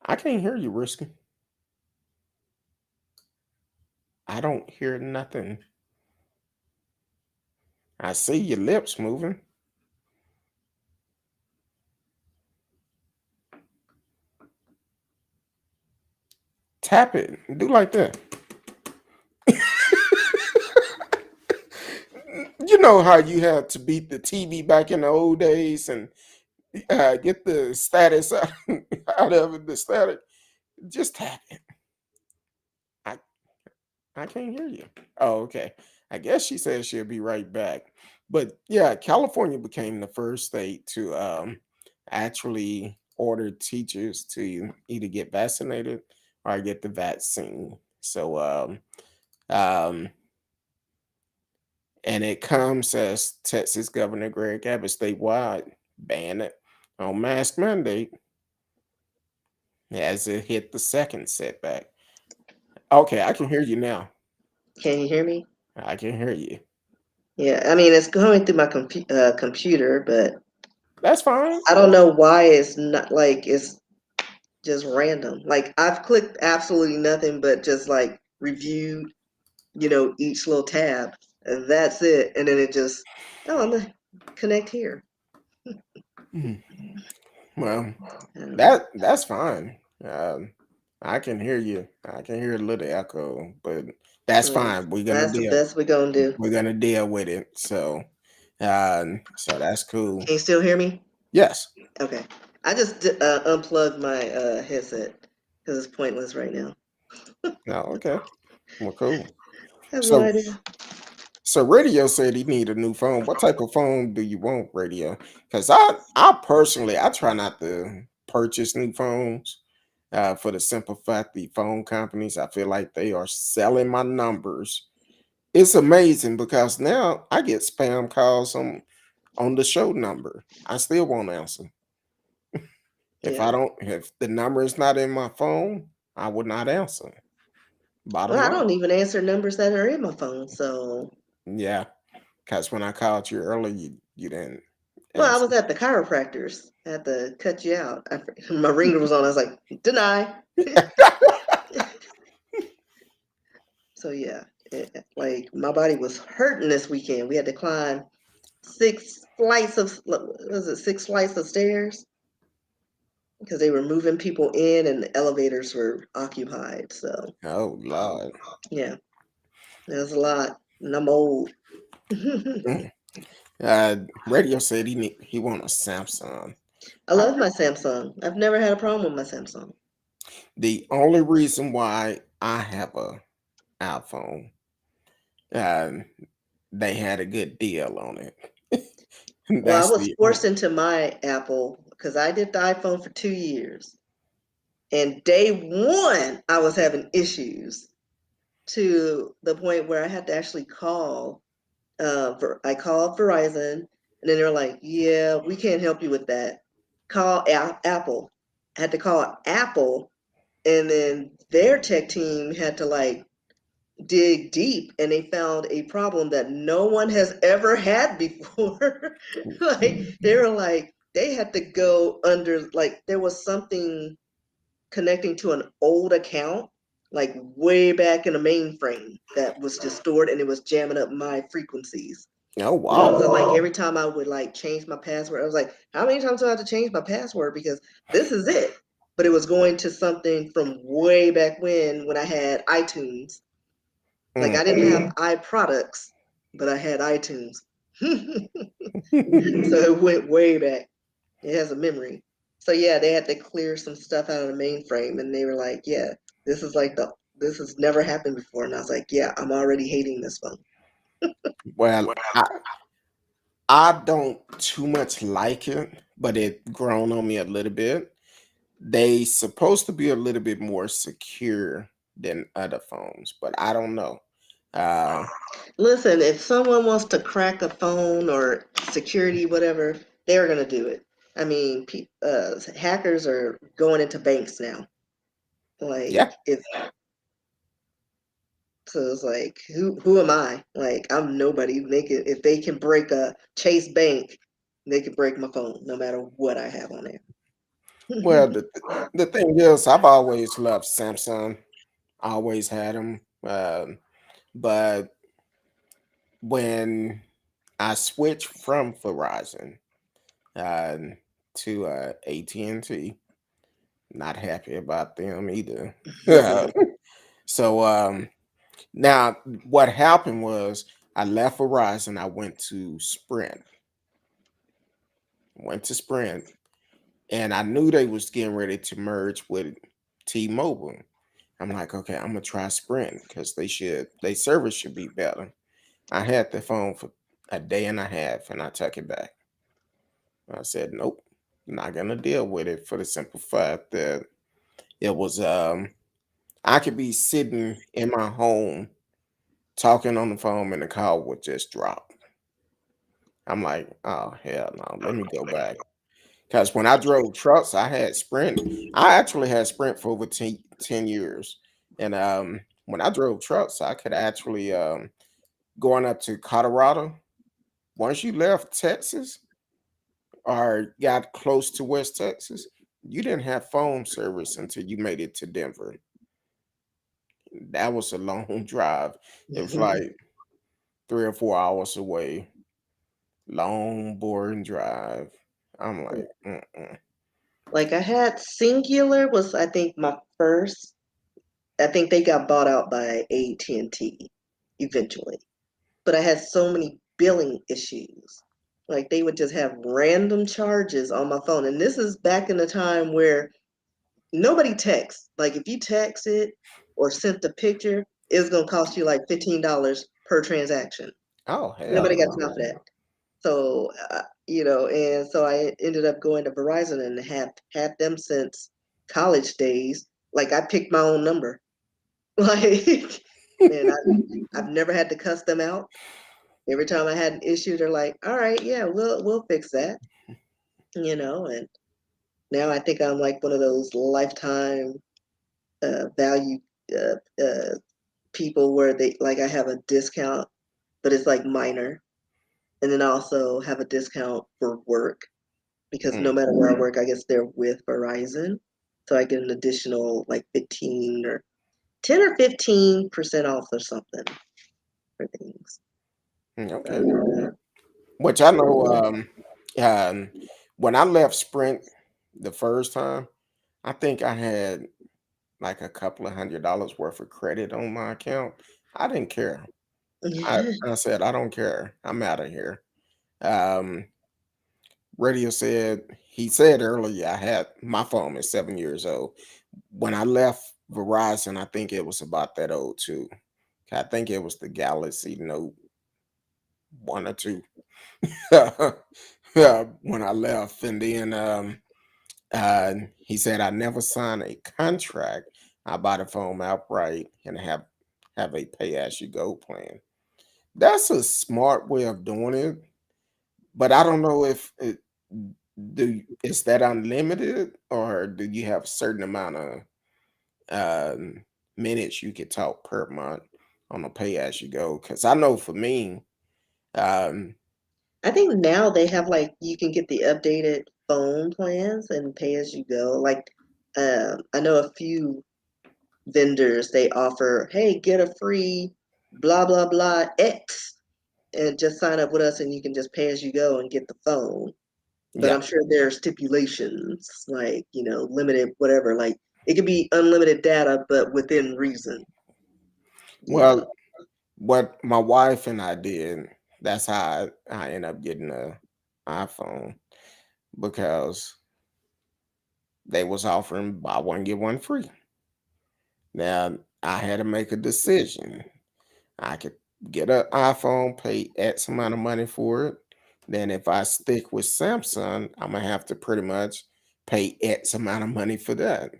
Speaker 2: I can't hear you, Risky. I don't hear nothing. I see your lips moving. Tap it. Do like that. You know how you had to beat the TV back in the old days and get the status out, out of it, the static. Just tap it. I, I can't hear you. Oh, okay. I guess she said she'll be right back. But yeah, California became the first state to actually order teachers to either get vaccinated or get the vaccine. So um, and it comes as Texas Governor Greg Abbott statewide ban it on mask mandate as it hit the second setback. Okay, I can hear you now.
Speaker 3: Can you hear me?
Speaker 2: I can hear you.
Speaker 3: Yeah, I mean it's going through my computer, but
Speaker 2: That's fine.
Speaker 3: I don't know why it's not like it's just random. Like I've clicked absolutely nothing but just like reviewed, each little tab, and that's it. And then it just, oh, I'm gonna connect here.
Speaker 2: Mhm. Well,
Speaker 3: I don't know.
Speaker 2: that's fine. I can hear you. I can hear a little echo, but that's
Speaker 3: Like,
Speaker 2: fine. We're gonna
Speaker 3: that's the
Speaker 2: deal.
Speaker 3: best we're gonna do.
Speaker 2: We're gonna deal with it. So that's cool.
Speaker 3: Can you still hear me?
Speaker 2: Yes.
Speaker 3: Okay. I just unplugged my headset because it's pointless right now.
Speaker 2: No. Okay. Well, cool.
Speaker 3: I have no
Speaker 2: So
Speaker 3: idea.
Speaker 2: So Radio said he need a new phone. What type of phone do you want, Radio? Because I personally, I try not to purchase new phones for the simple fact the phone companies, I feel like they are selling my numbers. It's amazing because now I get spam calls on the show number. I still won't answer.
Speaker 3: Yeah.
Speaker 2: If the number is not in my phone, I would not answer.
Speaker 3: Well,
Speaker 2: Bottom
Speaker 3: I
Speaker 2: line.
Speaker 3: don't even answer numbers that are in my phone. So,
Speaker 2: Yeah. Because when I called you earlier, you didn't
Speaker 3: well, I
Speaker 2: answer.
Speaker 3: was at the chiropractor's. I had to cut you out. My ringer was on. I was like, deny. So yeah, like my body was hurting this weekend. We had to climb six flights of stairs because they were moving people in and the elevators were occupied. So
Speaker 2: Oh Lord.
Speaker 3: yeah, there's a lot, and I'm old.
Speaker 2: Mm. Radio said he want a Samsung.
Speaker 3: I
Speaker 2: I,
Speaker 3: love my Samsung. I've never had a problem with my Samsung.
Speaker 2: the only reason why I have a iPhone, uh, they had a good deal on it.
Speaker 3: Well, I
Speaker 2: That's
Speaker 3: was
Speaker 2: the
Speaker 3: forced into my Apple because I did the iPhone for 2 years. And day one, I was having issues to the point where I had to actually call. I called Verizon, and then they're like, "Yeah, we can't help you with that. Call Apple." I had to call Apple, and then their tech team had to like dig deep, and they found a problem that no one has ever had before. Like they were like, they had to go under, like there was something connecting to an old account, like way back in the mainframe that was just stored, and it was jamming up my frequencies.
Speaker 2: oh
Speaker 3: So
Speaker 2: wow.
Speaker 3: like every time I would like change my password, I was like, how many times do I have to change my password? Because this is it. But it was going to something from way back when I had iTunes. Like
Speaker 2: Mm.
Speaker 3: I didn't have iProducts, but I had iTunes. So it went way back. It has a memory. So yeah, they had to clear some stuff out of the mainframe, and they were like, "Yeah, this is like this has never happened before." And I was like, "Yeah, I'm already hating this phone."
Speaker 2: Well, I don't too much like it, but it grown on me a little bit. They supposed to be a little bit more secure than other phones, but I don't know. Uh,
Speaker 3: Listen, if someone wants to crack a phone or security, whatever, they're gonna do it. I mean, hackers are going into banks now.
Speaker 2: yeah.
Speaker 3: Like, it's like, who am I? Like, I'm nobody. If they can break a Chase Bank, they can break my phone, no matter what I have on there.
Speaker 2: Well, the thing is, I've always loved Samsung. Always had them. But when I switched from Verizon uh, to AT&T, not happy about them either. So now what happened was I left Verizon. I went to Sprint. Went to Sprint, and I knew they was getting ready to merge with T-Mobile. I'm like, okay, I'm gonna try Sprint because they service should be better. I had the phone for a day and a half and I took it back. I said, nope, not gonna deal with it for the simple fact that it was I could be sitting in my home talking on the phone and the call would just drop. I'm like, oh hell no, let me go back. Because when I drove trucks, I had Sprint. I actually had Sprint for over 10 years. And when I drove trucks, I could actually going up to Colorado. Once you left Texas or got close to West Texas, you didn't have phone service until you made it to Denver. That was a long drive. It was like 3 or 4 hours away. Long, boring drive. I'm like, mm-mm.
Speaker 3: Like I had Singular was I think my first. I think they got bought out by AT&T eventually. But I had so many billing issues. Like they would just have random charges on my phone. And this is back in the time where nobody texts. Like if you text it or sent the picture, it's gonna cost you like $15 per transaction.
Speaker 2: Oh hell
Speaker 3: Nobody got
Speaker 2: no.
Speaker 3: time for that. So and so I ended up going to Verizon and have had them since college days. Like I picked my own number. Like, and I've never had to cuss them out. Every time I had an issue, they're like, "All right, yeah, we'll fix that," And now I think I'm like one of those lifetime value uh, uh, people where they like I have a discount, but it's like minor, and then I also have a discount for work because no
Speaker 2: Mm.
Speaker 3: matter where I work, I guess they're with Verizon, so I get an additional like 15 or 10 or 15% off or something for things.
Speaker 2: Okay.
Speaker 3: So,
Speaker 2: Which I know um when I left Sprint the first time, I think I had like a couple of $100 worth of credit on my account. I didn't care.
Speaker 3: yeah.
Speaker 2: I said, I don't care. I'm out of here. Um Radio said he said earlier I had my phone is 7 years old. When I left Verizon, I think it was about that old too. I think it was the Galaxy Note 1 or 2. When I left, and then he said I never signed a contract. I buy the phone outright and have a pay as you go plan. That's a smart way of doing it, but I don't know if is that unlimited or do you have a certain amount of minutes you could talk per month on a pay as you go? Because I know for me, um,
Speaker 3: I think now they have like you can get the updated phone plans and pay as you go. Like I know a few vendors they offer, hey, get a free blah blah blah X and just sign up with us and you can just pay as you go and get the phone. But
Speaker 2: yeah.
Speaker 3: I'm sure there are stipulations like, limited whatever. Like it could be unlimited data but within reason, you know.
Speaker 2: Well, what my wife and I did, that's how I end up getting a iPhone because they was offering buy one get one free. Now I had to make a decision. I could get an iPhone, pay X amount of money for it. Then if I stick with Samsung, I'm gonna have to pretty much pay X amount of money for that.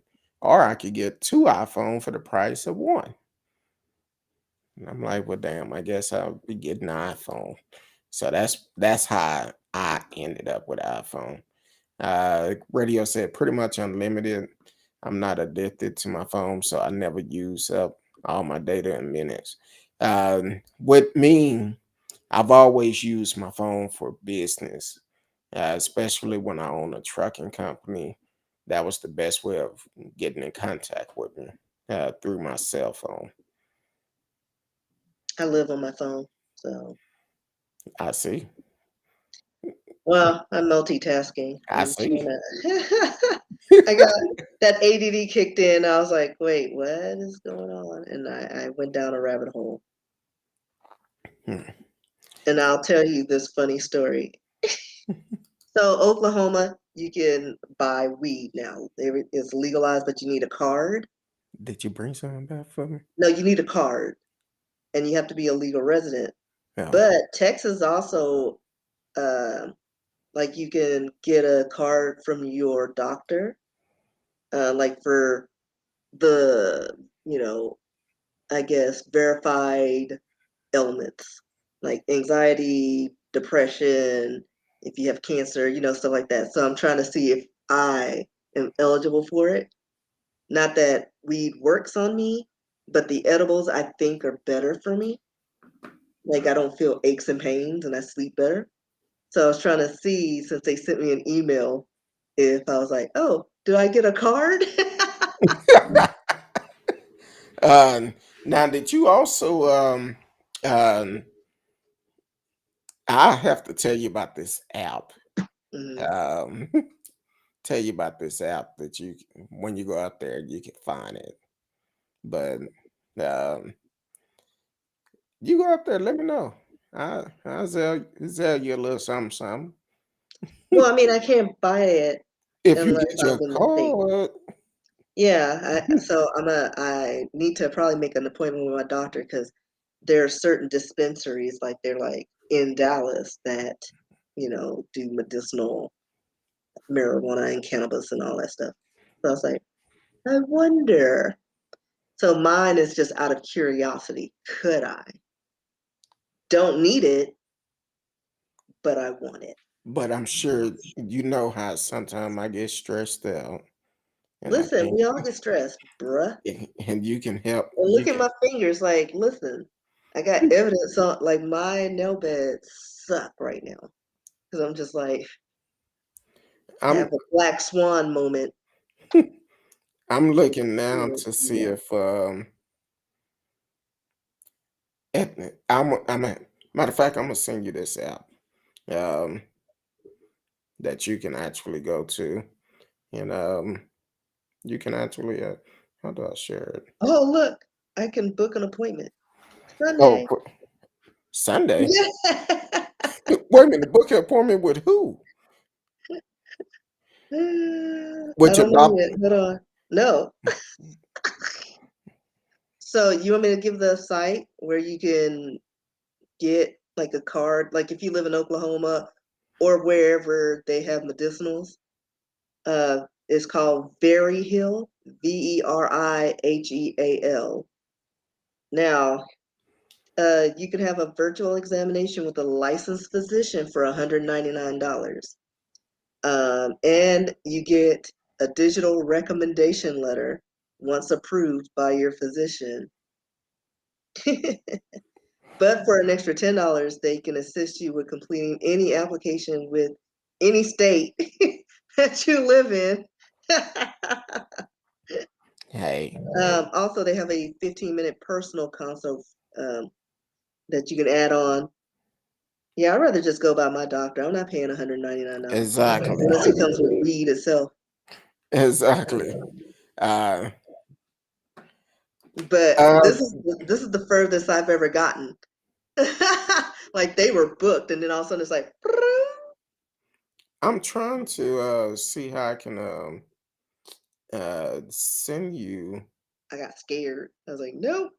Speaker 2: Or I could get two iPhone for the price of one. And I'm like, well, damn, I guess I'll be getting an iPhone. So that's how I ended up with iPhone. Radio said pretty much unlimited. I'm not addicted to my phone, so I never use up all my data in minutes. With me, I've always used my phone for business, especially when I own a trucking company. That was the best way of getting in contact with me through my cell phone.
Speaker 3: I live on my phone. So,
Speaker 2: I see.
Speaker 3: well, I'm multitasking.
Speaker 2: I
Speaker 3: I'm
Speaker 2: see.
Speaker 3: trying to. I got that ADD kicked in. I was like, wait, what is going on? And I went down a rabbit hole.
Speaker 2: Hmm.
Speaker 3: And I'll tell you this funny story. So, Oklahoma, you can buy weed now. It's legalized, but you need a card.
Speaker 2: Did you bring something back for me?
Speaker 3: No, you need a card, and you have to be a legal resident.
Speaker 2: No.
Speaker 3: But Texas also, like you can get a card from your doctor, like for the, I guess verified ailments like anxiety, depression, if you have cancer, stuff like that. So I'm trying to see if I am eligible for it. Not that weed works on me, but the edibles I think are better for me. Like I don't feel aches and pains and I sleep better. So I was trying to see since they sent me an email if I was like, oh, do I get a card?
Speaker 2: Now, did you also um, I have to tell you about this app.
Speaker 3: Mhm.
Speaker 2: Um, tell you about this app that when you go out there, you can find it. But um, you go out there, let me know. I'll sell you a little something, something.
Speaker 3: Well, I mean, I can't buy it
Speaker 2: If you
Speaker 3: unless
Speaker 2: get
Speaker 3: I'm
Speaker 2: your
Speaker 3: in the state.
Speaker 2: card,
Speaker 3: Yeah, so I need to probably make an appointment with my doctor because there are certain dispensaries, like they're like in Dallas that, do medicinal marijuana and cannabis and all that stuff. So I was like, I wonder. So mine is just out of curiosity. Could I? Don't need it, but I want it.
Speaker 2: but I'm sure you know how sometimes I get stressed out and I
Speaker 3: Listen,
Speaker 2: can't,
Speaker 3: we all get stressed, bruh.
Speaker 2: and you can help.
Speaker 3: And
Speaker 2: You
Speaker 3: look at
Speaker 2: can.
Speaker 3: my fingers, like, listen, I got evidence on, like, my nail beds suck right now. Because I'm just like,
Speaker 2: I'm
Speaker 3: have a black swan moment.
Speaker 2: I'm looking now to see if matter of fact, I'm gonna send you this app um that you can actually go to, and you can actually how do I share it?
Speaker 3: Oh, look, I can book an appointment
Speaker 2: Oh,
Speaker 3: Sunday.
Speaker 2: Sunday.
Speaker 3: Yeah.
Speaker 2: Wait a minute, book an appointment with who?
Speaker 3: I
Speaker 2: With your
Speaker 3: don't know
Speaker 2: doctor?
Speaker 3: yet. Hold on. No. So you want me to give the site where you can get like a card, like if you live in Oklahoma or wherever they have medicinals? It's called Very Hill, Veriheal. Now, you can have a virtual examination with a licensed physician for $199. And you get a digital recommendation letter once approved by your physician. But for an extra $10, they can assist you with completing any application with any state that you live in.
Speaker 2: Hey,
Speaker 3: Also, they have a 15-minute personal consult um, that you can add on. Yeah, I'd rather just go by my doctor. I'm not paying $199
Speaker 2: exactly,
Speaker 3: unless he comes with weed itself.
Speaker 2: exactly. Uh,
Speaker 3: But
Speaker 2: uh,
Speaker 3: this is the furthest I've ever gotten. Like they were booked, and then all of a sudden it's like,
Speaker 2: I'm trying to see how I can send you.
Speaker 3: I got scared. I was like, nope,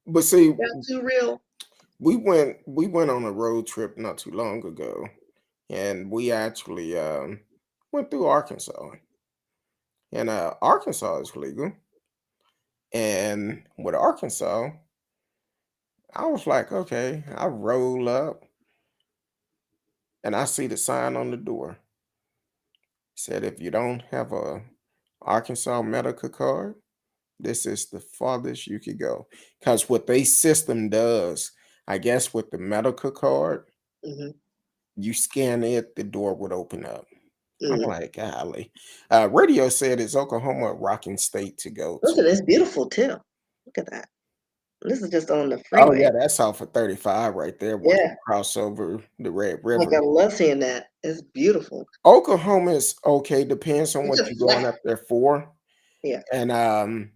Speaker 2: But see,
Speaker 3: got too real.
Speaker 2: we went on a road trip not too long ago, and we actually went through Arkansas, and Arkansas is legal. And with Arkansas, I was like, okay, I roll up and I see the sign on the door. Said if you don't have a Arkansas medical card, this is the farthest you could go. Because what they system does, I guess with the medical card,
Speaker 3: Hmm.
Speaker 2: you scan it, the door would open up. I'm
Speaker 3: Hmm.
Speaker 2: like, golly. Radio said it's Oklahoma a rocking state to go
Speaker 3: Listen,
Speaker 2: to.
Speaker 3: it's beautiful too. Look at that. This is just on the
Speaker 2: Oh
Speaker 3: freeway.
Speaker 2: yeah, that's off of 35 right there once you
Speaker 3: Yeah,
Speaker 2: cross over the Red
Speaker 3: like
Speaker 2: River.
Speaker 3: I love seeing that. It's beautiful.
Speaker 2: Oklahoma is okay, depends on
Speaker 3: It's
Speaker 2: what
Speaker 3: just
Speaker 2: you're going
Speaker 3: flat.
Speaker 2: up there for.
Speaker 3: Yeah,
Speaker 2: And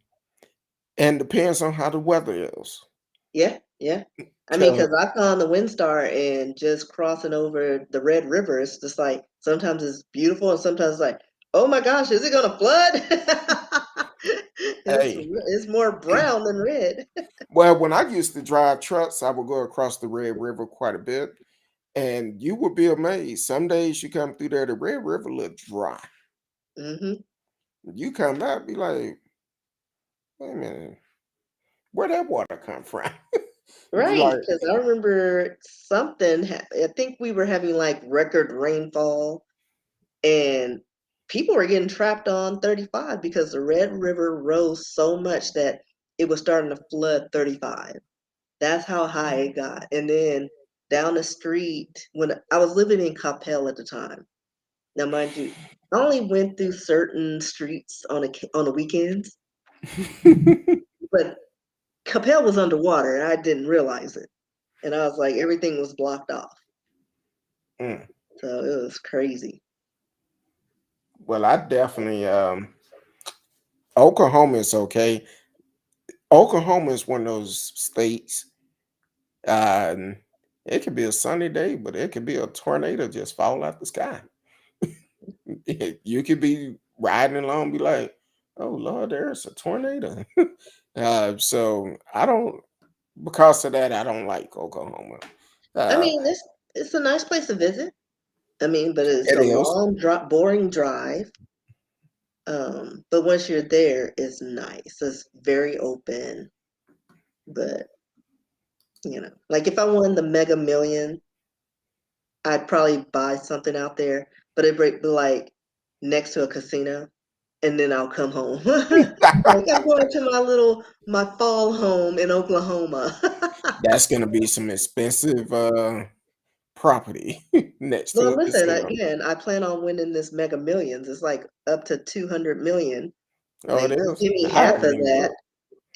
Speaker 2: depends on how the weather is.
Speaker 3: yeah, yeah. I mean,
Speaker 2: 'Cause
Speaker 3: because I've gone the Windstar and just crossing over the Red River, it's just like sometimes it's beautiful and sometimes it's like, oh my gosh, is it gonna flood?
Speaker 2: Hey,
Speaker 3: it's more brown than red.
Speaker 2: well, when I used to drive trucks, I would go across the Red River quite a bit, and you would be amazed. Some days you come through there, the Red River look dry.
Speaker 3: Hmm.
Speaker 2: You come back, be like, wait a minute, where that water come from? Be
Speaker 3: Right,
Speaker 2: like,
Speaker 3: because I remember I think we were having like record rainfall, and people were getting trapped on 35 because the Red River rose so much that it was starting to flood 35. That's how high it got. And then down the street, when I was living in Coppell at the time. Now, mind you, I only went through certain streets on the weekends, but Coppell was underwater, and I didn't realize it. And I was like, everything was blocked off.
Speaker 2: mm.
Speaker 3: So it was crazy.
Speaker 2: Well, I definitely Oklahoma is okay. Oklahoma is one of those states. And it could be a sunny day, but it could be a tornado just fall out the sky. You could be riding along, be like, "Oh Lord, there's a tornado." So I don't. Because of that, I don't like Oklahoma.
Speaker 3: I
Speaker 2: Uh,
Speaker 3: mean, it's a nice place to visit. I mean, but it's
Speaker 2: it
Speaker 3: a
Speaker 2: is.
Speaker 3: long, boring drive. But once you're there, it's nice. It's very open. But like if I won the Mega Million, I'd probably buy something out there. But it'd be like next to a casino, and then I'll come home. Like I'm going to my fall home in Oklahoma.
Speaker 2: That's gonna be some expensive property next to
Speaker 3: Well,
Speaker 2: a
Speaker 3: listen,
Speaker 2: casino.
Speaker 3: again, I plan on winning this Mega Millions. It's like up to 200 million.
Speaker 2: Oh,
Speaker 3: Like,
Speaker 2: it
Speaker 3: just
Speaker 2: is.
Speaker 3: give me
Speaker 2: I
Speaker 3: half of
Speaker 2: haven't even
Speaker 3: that,
Speaker 2: looked.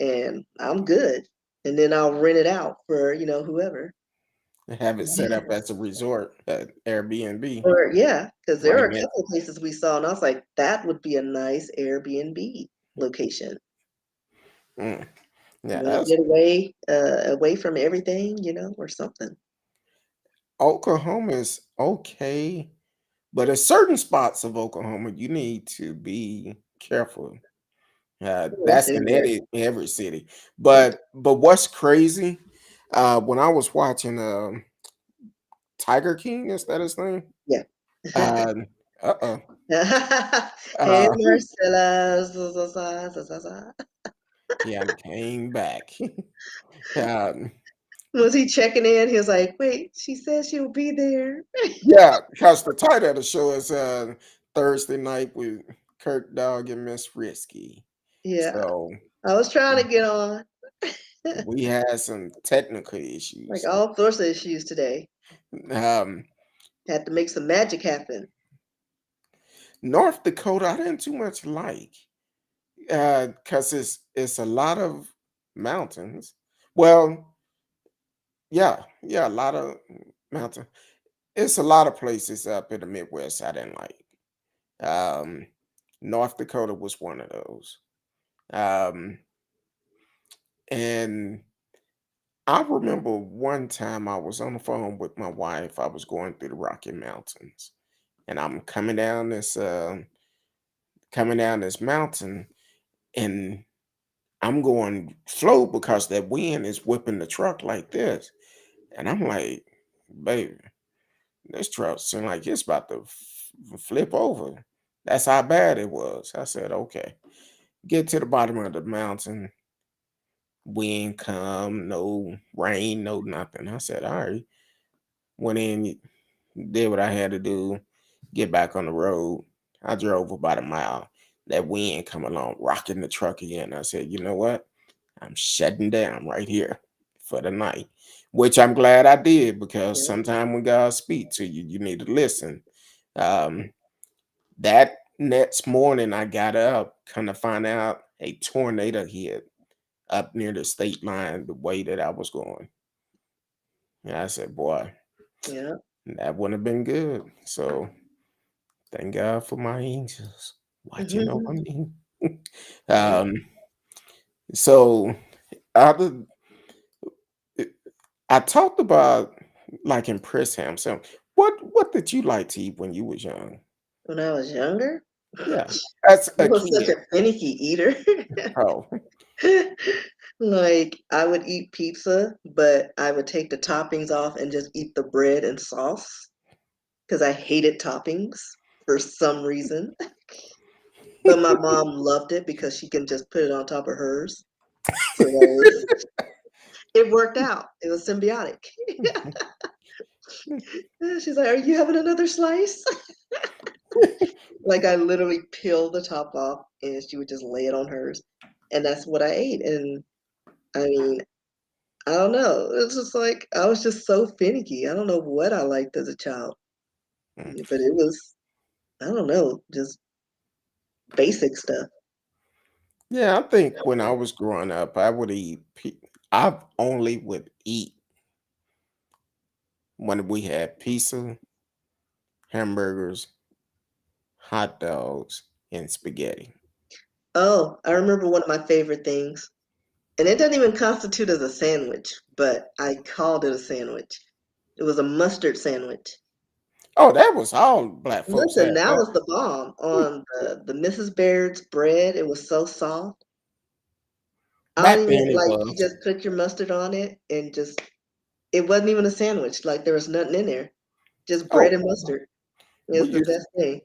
Speaker 3: and I'm good. And then I'll rent it out for whoever.
Speaker 2: Have it set up as a resort at Airbnb.
Speaker 3: Or yeah, because there
Speaker 2: Right
Speaker 3: are a
Speaker 2: next.
Speaker 3: couple of places we saw, and I was like, that would be a nice Airbnb location.
Speaker 2: Mm,
Speaker 3: You
Speaker 2: yeah,
Speaker 3: want to
Speaker 2: that's
Speaker 3: get away from everything, or something.
Speaker 2: Oklahoma is okay, but at certain spots of Oklahoma, you need to be careful.
Speaker 3: Well, that's
Speaker 2: That's in
Speaker 3: anywhere.
Speaker 2: every city.
Speaker 3: Yeah,
Speaker 2: But what's crazy? When I was watching Tiger King, is that his name?
Speaker 3: yeah.
Speaker 2: Uh, uh-uh.
Speaker 3: Hey,
Speaker 2: Uh,
Speaker 3: Marcella.
Speaker 2: he hadn't came back. um,
Speaker 3: Was he checking in? He was like, "Wait, she said she'll be there."
Speaker 2: yeah, because the title of the show is Thursday Night with Curtdog and Miss Rskee.
Speaker 3: Yeah,
Speaker 2: So
Speaker 3: I was trying to get on.
Speaker 2: we had some technical
Speaker 3: Like
Speaker 2: issues.
Speaker 3: all sorts of issues today.
Speaker 2: Um,
Speaker 3: Had to make some magic happen.
Speaker 2: North Dakota, I didn't too much like because it's a lot of mountains. Well, yeah, a lot of mountain. It's a lot of places up in the Midwest I didn't like. Um, North Dakota was one of those. Um, and I remember one time I was on the phone with my wife. I was going through the Rocky Mountains, and I'm coming down this mountain, and I'm going slow because that wind is whipping the truck like this, and I'm like, baby, this truck seemed like it's about to flip over. That's how bad it was. I said, okay. Get to the bottom of the mountain. Wind come, no rain, no nothing. I said, all right. Went in, did what I had to do, get back on the road. I drove about a mile. That wind come along, rocking the truck again. I said, you know what? I'm shutting down right here for the night. Which I'm glad I did because
Speaker 3: Yeah,
Speaker 2: sometimes when God speaks to you, you need to listen. Um, that next morning I got up, kind of find out a tornado hit up near the state line the way that I was going. And I said, boy,
Speaker 3: yeah.
Speaker 2: that wouldn't have been good. So thank God for my angels watching over me.
Speaker 3: Right.
Speaker 2: um, so other, I talked about like in Press Ham. So what did you like to eat when you was young?
Speaker 3: When I was younger, I
Speaker 2: Yeah, as a
Speaker 3: was such
Speaker 2: kid.
Speaker 3: a finicky eater.
Speaker 2: Oh,
Speaker 3: Like I would eat pizza, but I would take the toppings off and just eat the bread and sauce because I hated toppings for some reason. But my mom loved it because she can just put it on top of hers. So it worked out. It was symbiotic. She's like, "Are you having another slice?" Like I literally peeled the top off and she would just lay it on hers. And that's what I ate. And I mean, I don't know. It's just like I was just so finicky. I don't know what I liked as a child. But it was, I don't know, just basic stuff.
Speaker 2: yeah. I think when I was growing up, I would eat. I only would eat when we had pizza, hamburgers, hot dogs, and spaghetti.
Speaker 3: Oh, I remember one of my favorite things. And it doesn't even constitute as a sandwich, but I called it a sandwich. It was a mustard sandwich.
Speaker 2: Oh, that was all black folks
Speaker 3: Listen,
Speaker 2: had
Speaker 3: that
Speaker 2: that.
Speaker 3: was the bomb on the Mrs. Baird's bread. It was so soft. I don't
Speaker 2: Back
Speaker 3: even
Speaker 2: then it
Speaker 3: like you
Speaker 2: was.
Speaker 3: just put your mustard on it and just it wasn't even a sandwich. Like there was nothing in there. Just bread
Speaker 2: Oh,
Speaker 3: and mustard.
Speaker 2: we
Speaker 3: It's the best thing.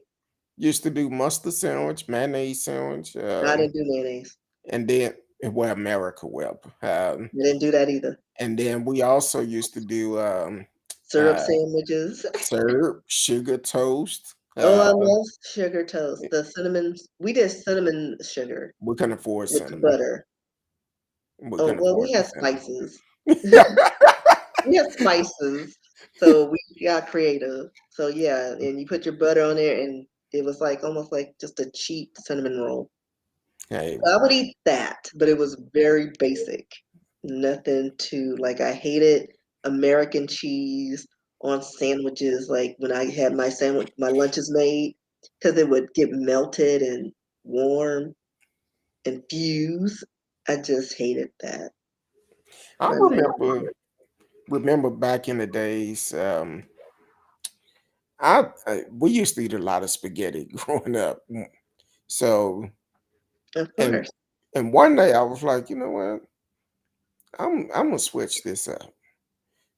Speaker 2: used to do mustard sandwich, mayonnaise sandwich,
Speaker 3: I didn't do mayonnaise.
Speaker 2: and then well, America Web,
Speaker 3: I didn't do that either.
Speaker 2: and then we also used to do
Speaker 3: Syrup
Speaker 2: uh,
Speaker 3: sandwiches.
Speaker 2: syrup, sugar toast.
Speaker 3: Oh, I love sugar toast. The cinnamon. We did cinnamon sugar
Speaker 2: We couldn't afford
Speaker 3: with
Speaker 2: cinnamon.
Speaker 3: butter.
Speaker 2: We
Speaker 3: Oh,
Speaker 2: couldn't
Speaker 3: well,
Speaker 2: afford
Speaker 3: we
Speaker 2: the
Speaker 3: had
Speaker 2: cinnamon.
Speaker 3: spices. We had spices, so we got creative. So yeah, and you put your butter on there, and it was like almost like just a cheap cinnamon roll.
Speaker 2: Hey,
Speaker 3: So I would eat that, but it was very basic. Nothing too like I hated American cheese on sandwiches. Like when I had my sandwich, my lunches made, because it would get melted and warm and fuse. I just hated that.
Speaker 2: I
Speaker 3: But
Speaker 2: remember back in the days. I we used to eat a lot of spaghetti growing up. So
Speaker 3: of
Speaker 2: and
Speaker 3: course.
Speaker 2: and one day I was like, you know what? I'm gonna switch this up.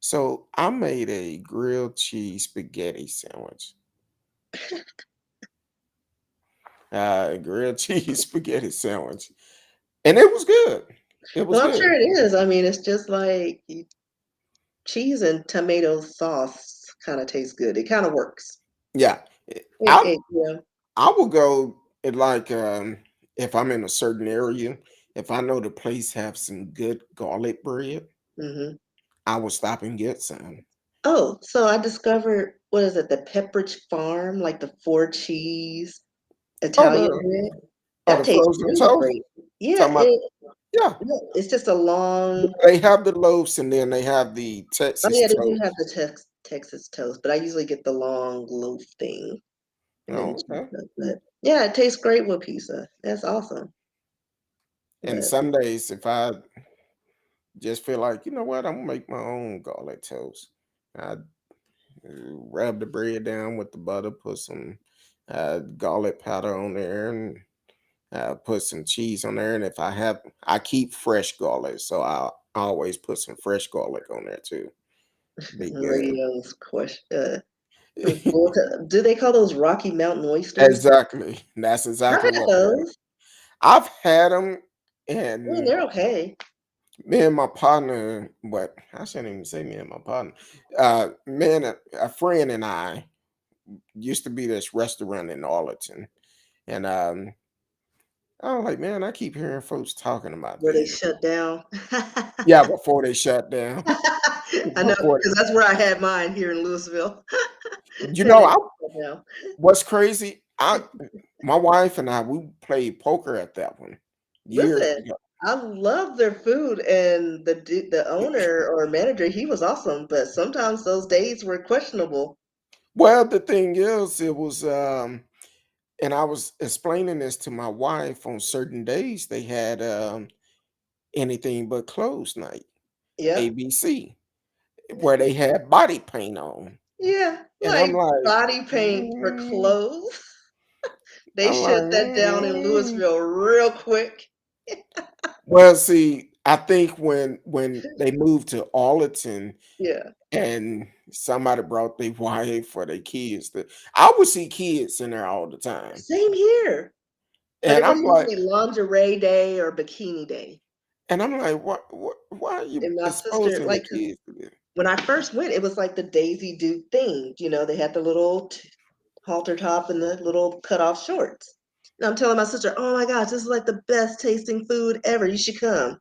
Speaker 2: So I made a grilled cheese spaghetti sandwich. Grilled cheese spaghetti sandwich. And it was good. It was
Speaker 3: Well, I'm
Speaker 2: good.
Speaker 3: sure it is. I mean, it's just like cheese and tomato sauce kind of tastes good. It kind of works.
Speaker 2: Yeah.
Speaker 3: It,
Speaker 2: I
Speaker 3: it, yeah.
Speaker 2: I will go at like if I'm in a certain area, if I know the place have some good garlic bread,
Speaker 3: Hmm.
Speaker 2: I will stop and get some.
Speaker 3: Oh, so I discovered what is it? The Pepperidge Farm, like the four cheese
Speaker 2: Oh
Speaker 3: Italian
Speaker 2: the
Speaker 3: bread.
Speaker 2: oh
Speaker 3: That
Speaker 2: the
Speaker 3: tastes
Speaker 2: frozen
Speaker 3: really
Speaker 2: toast.
Speaker 3: great. Yeah,
Speaker 2: Talking about yeah.
Speaker 3: it's just a long.
Speaker 2: They have the loaves and then they have the
Speaker 3: Oh
Speaker 2: Texas
Speaker 3: yeah, they do
Speaker 2: toast.
Speaker 3: have the Texas toast, but I usually get the long loaf thing and
Speaker 2: Oh, okay.
Speaker 3: pizza. But yeah, it tastes great with pizza. That's awesome.
Speaker 2: And
Speaker 3: But
Speaker 2: some days if I just feel like, you know what, I'm gonna make my own garlic toast. I rub the bread down with the butter, put some garlic powder on there, and put some cheese on there. And if I keep fresh garlic, so I always put some fresh garlic on there too. Be good.
Speaker 3: those question. Do they call those Rocky Mountain oysters?
Speaker 2: Exactly. That's
Speaker 3: I've
Speaker 2: exactly
Speaker 3: had
Speaker 2: what they are.
Speaker 3: those.
Speaker 2: I've had them,
Speaker 3: I mean,
Speaker 2: and
Speaker 3: they're okay.
Speaker 2: me and my partner, but I shouldn't even say me and my partner. Me and a friend and I used to be this restaurant in Arlington, and I was like, man, I keep hearing folks talking about
Speaker 3: Where they
Speaker 2: these.
Speaker 3: shut down.
Speaker 2: Yeah, before they shut down.
Speaker 3: I know,
Speaker 2: Before,
Speaker 3: because that's where I had mine here in Louisville.
Speaker 2: you
Speaker 3: And
Speaker 2: know,
Speaker 3: it
Speaker 2: I
Speaker 3: shut down.
Speaker 2: what's crazy? My wife and I, we played poker at that one years
Speaker 3: Listen,
Speaker 2: ago.
Speaker 3: I love their food, and the owner or manager, he was awesome. But sometimes those days were questionable.
Speaker 2: Well, the thing is, it was, and I was explaining this to my wife. On certain days, they had anything but clothes night,
Speaker 3: Yep.
Speaker 2: ABC, where they had body paint on,
Speaker 3: Yeah,
Speaker 2: and I'm
Speaker 3: like
Speaker 2: like,
Speaker 3: body paint for
Speaker 2: mm,
Speaker 3: clothes. They
Speaker 2: I'm
Speaker 3: shut
Speaker 2: like,
Speaker 3: that down in Louisville real quick.
Speaker 2: Well, see, I think when they moved to Arlington
Speaker 3: Yeah.
Speaker 2: and somebody brought their wife or their kids, that I would see kids in there all the time,
Speaker 3: Same here. But
Speaker 2: and
Speaker 3: it was
Speaker 2: I'm like,
Speaker 3: usually lingerie day or bikini day.
Speaker 2: why are you
Speaker 3: And my sister,
Speaker 2: exposing the
Speaker 3: like, 'cause
Speaker 2: kids to this?
Speaker 3: when I first went, it was like the Daisy Duke thing. They had the little halter top and the little cutoff shorts. And I'm telling my sister, oh my gosh, this is like the best tasting food ever. You should come.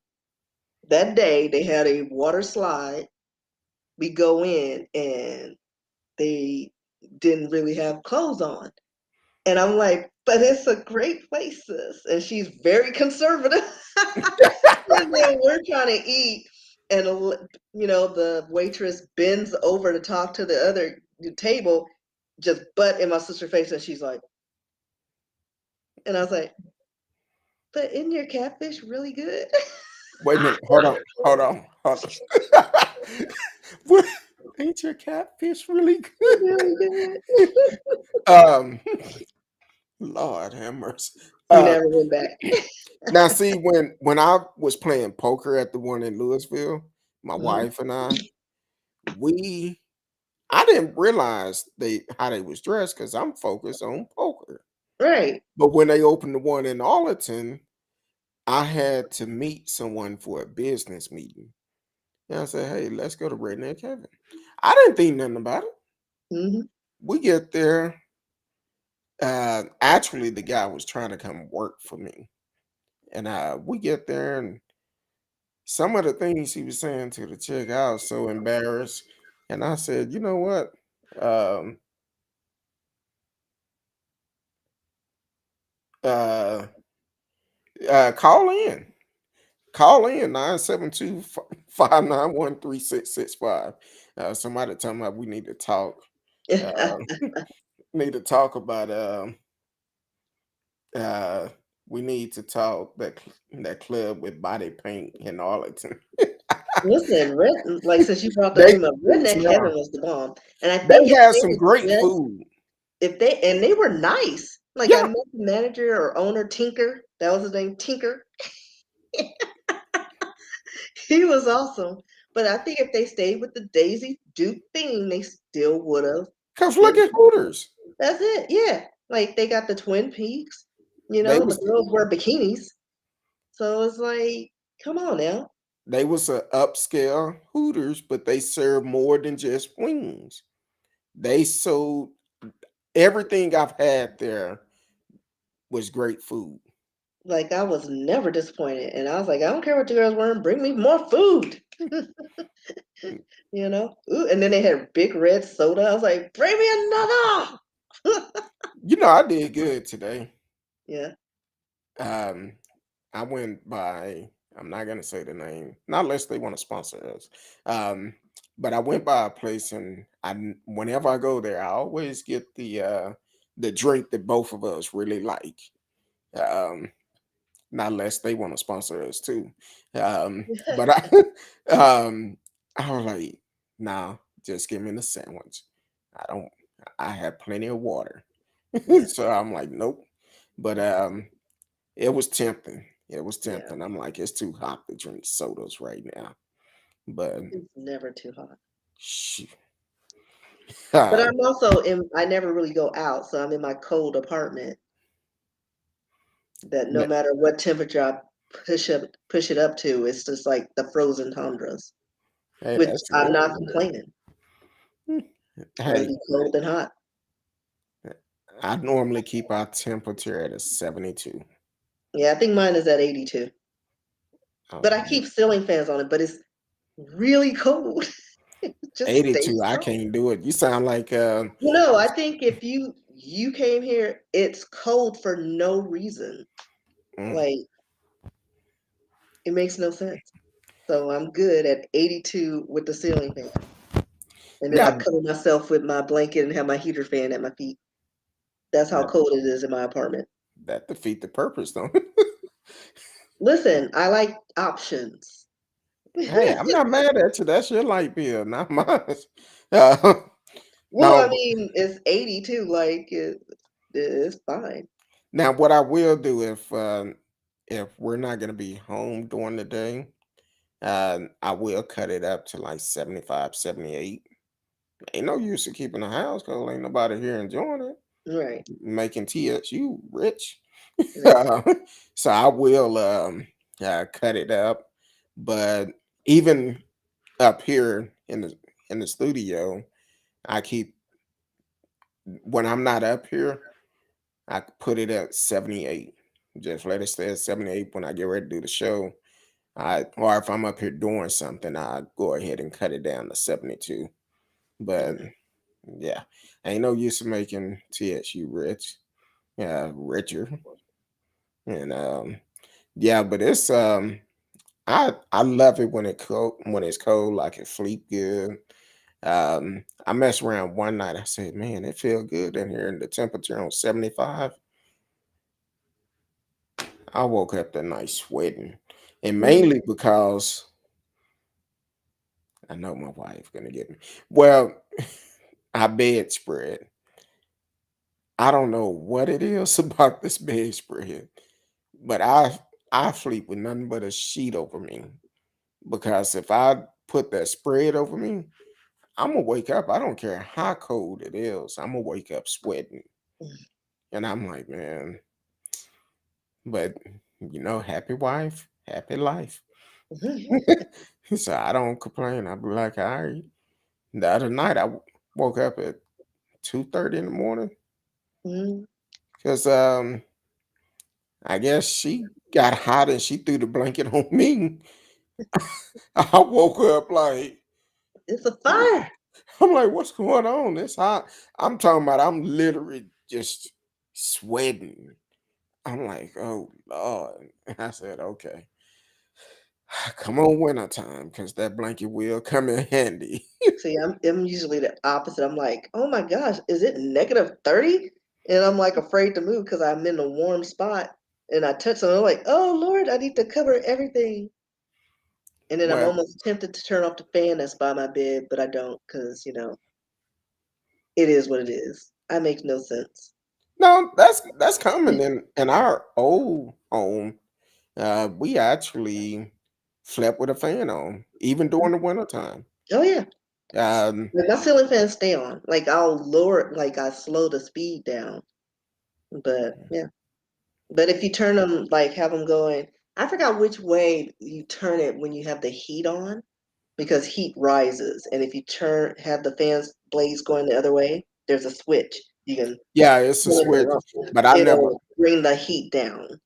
Speaker 3: That day, they had a water slide. We go in and they didn't really have clothes on. And I'm like, but it's a great place, sis. And she's very conservative. And then we're trying to eat, and the waitress bends over to talk to the other table, just butt in my sister's face, and she's like, and I was like, but isn't your catfish really good?
Speaker 2: Wait a minute, hold on. What? Ain't your catfish really
Speaker 3: Really
Speaker 2: good?
Speaker 3: good.
Speaker 2: um, Lord have mercy.
Speaker 3: We
Speaker 2: Uh,
Speaker 3: never went back.
Speaker 2: Now, see, when I was playing poker at the one in Louisville, my
Speaker 3: Mhm.
Speaker 2: wife and we I didn't realize how they was dressed because I'm focused on poker.
Speaker 3: Right.
Speaker 2: But when they opened the one in Arlington, I had to meet someone for a business meeting. And I said, "Hey, let's go to Redneck Kevin." I didn't think nothing about it.
Speaker 3: Hmm.
Speaker 2: We get there. Actually, the guy was trying to come work for me, and we get there, and some of the things he was saying to the chick, I was so embarrassed. And I said, you know what? Um, uh, call in. Call in 972-591-3665. Somebody tell me we need to talk. Uh, need to talk about uh we need to talk that club with body paint in Arlington.
Speaker 3: Listen, like since you brought the
Speaker 2: They
Speaker 3: name up, Redneck
Speaker 2: now
Speaker 3: Heaven was the bomb, and I think
Speaker 2: they
Speaker 3: if
Speaker 2: had
Speaker 3: they
Speaker 2: some
Speaker 3: would
Speaker 2: great
Speaker 3: just
Speaker 2: food.
Speaker 3: if they and they were nice. Like I
Speaker 2: Yeah,
Speaker 3: met the manager or owner Tinker. That was his name, Tinker. He was awesome. But I think if they stayed with the Daisy Duke theme, they still would have
Speaker 2: because look
Speaker 3: been.
Speaker 2: at Hooters.
Speaker 3: That's it. Yeah. Like they got the Twin Peaks.
Speaker 2: They
Speaker 3: The
Speaker 2: was
Speaker 3: girls wear bikinis. So it's like, come on now.
Speaker 2: they was a upscale Hooters, but they served more than just wings. They sold everything I've had there was great food.
Speaker 3: Like I was never disappointed. And I was like, I don't care what the girls wearing, bring me more food. Ooh, and then they had big red soda. I was like, bring me another.
Speaker 2: You know, I did good today.
Speaker 3: Yeah.
Speaker 2: Um, I went by. I'm not gonna say the name, not unless they want to sponsor us. Um, but I went by a place, and whenever I go there, I always get the drink that both of us really like. Um, Not unless they want to sponsor us too. But um, I was like, nah, just give me the sandwich. I don't. I have plenty of water,
Speaker 3: Yeah.
Speaker 2: so I'm like, nope. But it was tempting. It was
Speaker 3: Yeah.
Speaker 2: tempting. I'm like, it's too hot to drink sodas right now. But
Speaker 3: It's never too hot.
Speaker 2: shoot,
Speaker 3: But
Speaker 2: uh,
Speaker 3: I'm also I never really go out, so I'm in my cold apartment that no
Speaker 2: that-
Speaker 3: matter what temperature I push it up to, it's just like the frozen tundras,
Speaker 2: hey,
Speaker 3: which
Speaker 2: that's
Speaker 3: I'm
Speaker 2: good.
Speaker 3: not complaining. Rather
Speaker 2: Hey,
Speaker 3: be cold than hot.
Speaker 2: I normally keep our temperature at a 72.
Speaker 3: Yeah, I think mine is at 82. But I
Speaker 2: Um,
Speaker 3: keep ceiling fans on it, but it's really cold. It just
Speaker 2: 82,
Speaker 3: stays
Speaker 2: I
Speaker 3: cold.
Speaker 2: can't do it. You sound like
Speaker 3: I think if you came here, it's cold for no reason.
Speaker 2: mm.
Speaker 3: Like it makes no sense. So I'm good at 82 with the ceiling fan. And then I
Speaker 2: Now
Speaker 3: cover myself with my blanket and have my heater fan at my feet. That's how
Speaker 2: that,
Speaker 3: cold it is in my apartment.
Speaker 2: that defeat the purpose, don't it?
Speaker 3: Listen, I like options.
Speaker 2: Hey, I'm not mad at you. That's your light bill, not mine. Uh,
Speaker 3: Well, I
Speaker 2: now,
Speaker 3: mean, it's 82, like it's fine.
Speaker 2: now, what I will do if if we're not gonna be home during the day, I will cut it up to like 75, 78. Ain't no use of keeping the house because ain't nobody here enjoying it.
Speaker 3: Right.
Speaker 2: Making TSU rich.
Speaker 3: Right.
Speaker 2: So I will cut it up. But even up here in the studio, I keep when I'm not up here, I put it at 78. Just let it stay at 78 when I get ready to do the show. I or if I'm up here doing something, I go ahead and cut it down to 72. But
Speaker 3: Yeah.
Speaker 2: yeah, ain't no use of making TSU rich. Yeah, richer. And yeah, but it's I love it when it's cold, I can sleep good. I messed around one night. I said, man, it feel good in here and the temperature on 75. I woke up that night sweating. And
Speaker 3: Mm.
Speaker 2: mainly because I know my wife gonna get me. Well, our bedspread. I don't know what it is about this bedspread, but I sleep with nothing but a sheet over me. Because if I put that spread over me, I'm gonna wake up. I don't care how cold it is. I'm gonna wake up sweating. And I'm like, man, but happy wife, happy life.
Speaker 3: Mhm.
Speaker 2: So I don't complain. I be like, all right. The other night woke up at 2:30 in the morning
Speaker 3: Mhm.
Speaker 2: because I guess she got hot and she threw the blanket on me. I woke up like
Speaker 3: It's a fire.
Speaker 2: I'm like, what's going on? It's hot. I'm talking about I'm literally just sweating. I'm like, oh Lord. I said, okay. Come on wintertime, because that blanket will come in handy.
Speaker 3: See, I'm usually the opposite. I'm like, oh my gosh, is it -30? And I'm like afraid to move because I'm in a warm spot. And I touch something, I'm like, oh Lord, I need to cover everything. And then I'm
Speaker 2: Well,
Speaker 3: almost tempted to turn off the fan that's by my bed, but I don't because, it is what it is. I make no sense.
Speaker 2: no, that's common in our old home. We actually slept with a fan on, even during the wintertime.
Speaker 3: Oh yeah.
Speaker 2: Um,
Speaker 3: Like my ceiling fans stay on. Like I'll lower it, like I slow the speed down. But yeah. But if you turn them, like have them going, I forgot which way you turn it when you have the heat on because heat rises. And if you have the fans blades going the other way, there's a switch. You can
Speaker 2: yeah, it's a
Speaker 3: flip it
Speaker 2: switch,
Speaker 3: around.
Speaker 2: but I never,
Speaker 3: It'll bring the heat down.